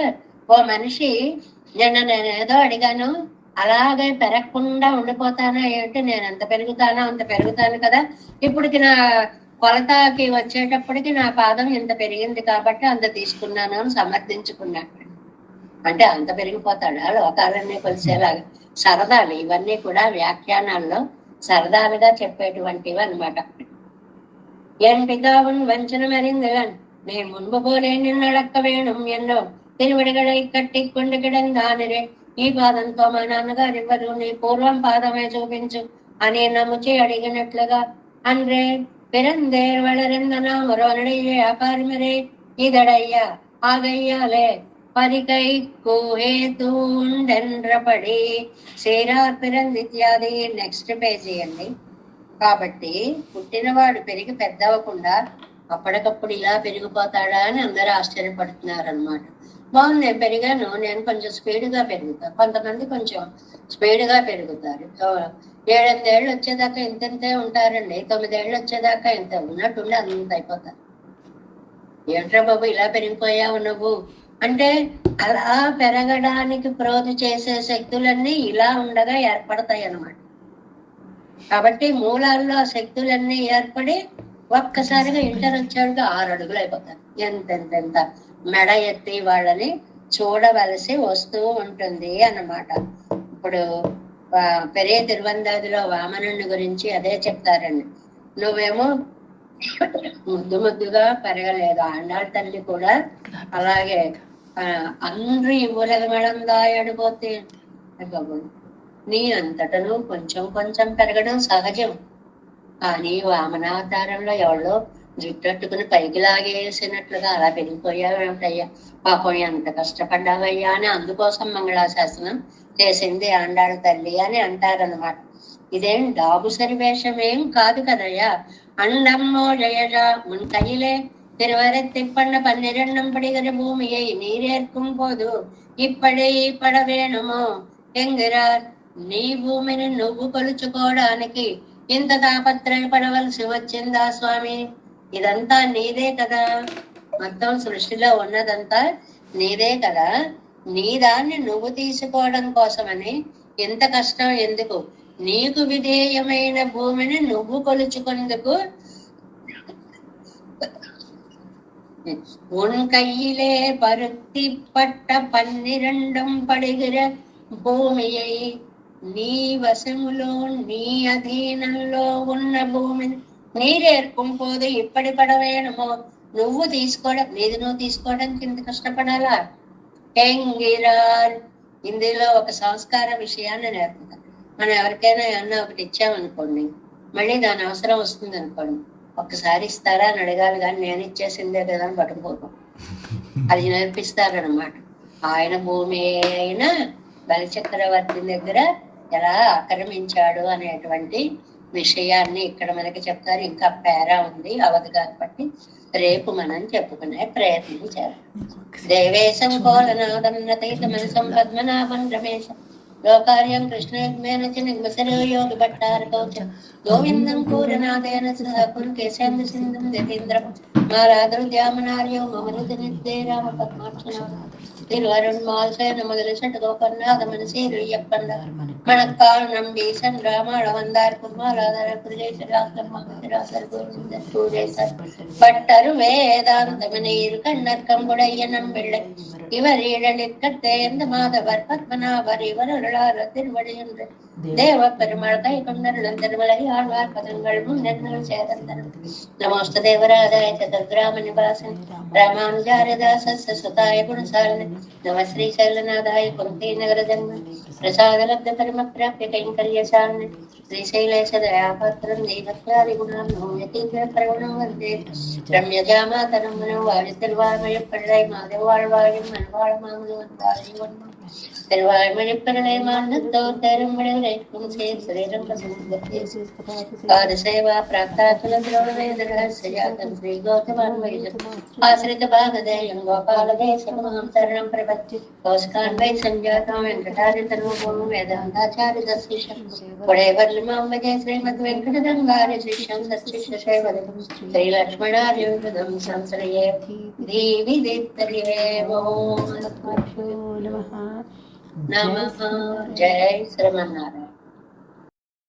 ఓ మనిషి నేనేదో అడిగాను అలాగే పెరగకుండా ఉండిపోతానా ఏంటి, నేను ఎంత పెరుగుతానో అంత పెరుగుతాను కదా, ఇప్పటికి నా కొలతకి వచ్చేటప్పటికి నా పాదం ఇంత పెరిగింది కాబట్టి అంత తీసుకున్నాను అని సమర్థించుకున్నాడు. అంటే అంత పెరిగిపోతాడా లోకాలన్నీ కొలిసేలాగా. సరదాలు ఇవన్నీ కూడా వ్యాఖ్యానాల్లో సరదాలుగా చెప్పేటువంటివి అనమాట. என் பிதாவும் வஞ்சனம் அறிந்தவன் நீ முன்பு போலே நின்னடக்க வேணும் ఎన్నో తిరువడిగడై కట్టి కొండ కిడందానిరే. ఈ పాదంతో మా నాన్నగారు ఇవ్వరు, నీ పూర్వం పాదమే చూపించు అని నమ్ముచి అడిగినట్లుగా. అన్రే పిరందేర్ వళరెందనా మరోనడయ్యే వ్యాపారమరే ఇదడయ్యా ఆగయ్యాలే పరికై కూహేతూండెండ్రపడి శ్రీరార్ పిరంది ఇత్యాది. నెక్స్ట్ పేజీ అండి. కాబట్టి పుట్టినవాడు పెరిగి పెద్దవకుండా అప్పటికప్పుడు ఇలా పెరిగిపోతాడా అని అందరూ ఆశ్చర్యపడుతున్నారు అనమాట. బాగుంది, నేను పెరిగాను, నేను కొంచెం స్పీడ్గా పెరుగుతాను, కొంతమంది కొంచెం స్పీడ్గా పెరుగుతారు. 7-8 ఏళ్ళు వచ్చేదాకా ఇంతే ఉంటారండి, 9 ఏళ్ళు వచ్చేదాకా ఇంత ఉన్నట్టుండి అంత అయిపోతారు. ఏంట్రా బాబు ఇలా పెరిగిపోయావు నువ్వు అంటే, అలా పెరగడానికి ప్రోధి చేసే శక్తులన్నీ ఇలా ఉండగా ఏర్పడతాయి అన్నమాట. కాబట్టి మూలాల్లో ఆ శక్తులన్నీ ఏర్పడి ఒక్కసారిగా ఇంటర్ వచ్చాడుగా 6 అడుగులు అయిపోతారు. ఎంత మెడ ఎత్తి వాళ్ళని చూడవలసి వస్తూ ఉంటుంది అన్నమాట. ఇప్పుడు పెరియ తిరువందాదిలో వామనుని గురించి అదే చెప్తారండి. నువ్వేమో ముద్దుగా పెరగలేదు, ఆండాళ్ళ తల్లి కూడా అలాగే అందరూ ఇవ్వలేదు మేడం దాయడిపోతే నీ అంతటను కొంచెం పెరగడం సహజం. కానీ వామనావతారంలో ఎవరో జుట్టట్టుకుని పైకి లాగేసినట్లుగా అలా పెరిగిపోయావేమిటయ్యా, పాపం ఎంత కష్టపడ్డావయ్యా అని అందుకోసం మంగళాశాసనం చేసింది ఆండాళ్ళ తల్లి అని అంటారనమాట. ఇదేం డాబు సరివేషమేం కాదు కదయ్యా. అండమ్మో జయజా మున్ కయిలే తిరువరెత్తిప్పండ 12 పడిగర భూమిயை నీరేర్க்கும் పోదు ఇప్పడే పడవేణుమో ఎంగిరార్. నీ భూమిని నువ్వు కొలుచుకోవడానికి ఇంత తాపత్రయపడవలసి వచ్చిందా స్వామి? ఇదంతా నీదే కదా, మొత్తం సృష్టిలో ఉన్నదంతా నీదే కదా, నీ దాన్ని నువ్వు తీసుకోవడం కోసమని ఎంత కష్టం ఎందుకు? నీకు విధేయమైన భూమిని నువ్వు కొలుచుకుందుకు உன் கையிலே பருத்தி பட்ட 12 పడిగిర భూమిயை నీ వశములో నీ అధీనంలో ఉన్న భూమిని నీరేర్కుం పోదు ఇప్పటి పడవేణమో. నువ్వు తీసుకోవడానికి ఇంత కష్టపడాలా? ఎంగిరార్. ఇందులో ఒక సంస్కార విషయాన్ని నేర్పుతాను. మనం ఎవరికైనా ఏమన్నా ఒకటి ఇచ్చామనుకోండి, మళ్ళీ దాని అవసరం వస్తుంది అనుకోండి, ఒక్కసారి ఇస్తారా అని అడగాలి, కానీ నేను ఇచ్చేసిందే కదా అని పట్టుకోవడం, అది నేర్పిస్తారనమాట. ఆయన భూమి అయినా బలిచక్రవర్తి దగ్గర ఎలా ఆక్రమించాడు అనేటువంటి విషయాన్ని ఇక్కడ మనకి చెప్తారు. ఇంకా పేరా ఉంది అవధి కాబట్టి రేపు మనం చెప్పుకునే ప్రయత్నం చేద్దాం. దేవేశం కోలనాదన్నతైత మనసం పద్మనాభం రమేశం లోకార్యం కృష్ణయజ్ఞేన చ నిమసరో యోగి భట్టారకౌచ గోవిందం పూరనాదేన సహ కురుకేశేంద్ర సింధం యతీంద్రం మారాదృద్యామనార్యో మమరుద నిత్యే రామ పద్మాక్షణ திருவருண்மால் சேன முதல சட்டகோபர்நாத மனசேரு ஐயப்பன்னார் மணக்கால் நம்பி சந்திராமழ வந்தார் குமாராதர குருஜேசராசர் மகராசர் கோவிந்தர் பூஜேசர் பட்டரு வேதாந்தமனீர் கண்ணர் கம்புடையனம் பிள்ளை இவர் ஈழலிற்கத்தே எந்த மாதவர் பத்மநாபர் இவர் அருளார திருவடி என்று தேவ பெருமாள் கை கொண்டருளம் திருமலை ஆழ்வார் பதங்கள் முன்னெங்கள் சேதந்தன் நமோஸ்த தேவராதாய சதுர்கிராம நிவாசன் ராமானுஜாரியதாச சுதாய குணசாலினி नम श्री शैलनाथाय कुंती नगर जन्म प्रसाद लब्ध कर्म प्राप्य कैंकर्य साधन श्री शैलेश दयापात्रं दीनत्यादि गुणार्णो यतीन्द्र करुणं वन्दे रम्यजा मातरं मनोवारि திருவாய்மொழிப்பிள்ளை மாதவாழ்வாழும் மனவாழ் மாமுதவன் வாழிவன் திருவாய்மொழிப்பிள்ளை மாந்தத்தோர் தருமிழரைக்கும் சேர் சரீரம் பசுந்தே பாதசேவா பிராப்தாத்துலத்ரோணவேதரஹஸ்யஜாதம் ஸ்ரீ கௌதமான் வைஜம் ஆசிரித பாகதேயம் கோபாலதேசமஹம் சரணம் பிரபத்தி கௌஸ்கான் வை சஞ்சாதம் வெங்கடாரிதனோபம் வேதாந்தாச்சாரி தஸ்ஷம் वडेवर्लिमां वजे श्रीमद् वेंकटरंगार्य शिष्यं सत्शिष्य शैवदं श्री लक्ष्मणार्युदं संश्रये देवी देवतर्ये नमः जय श्रीमन्नारायण।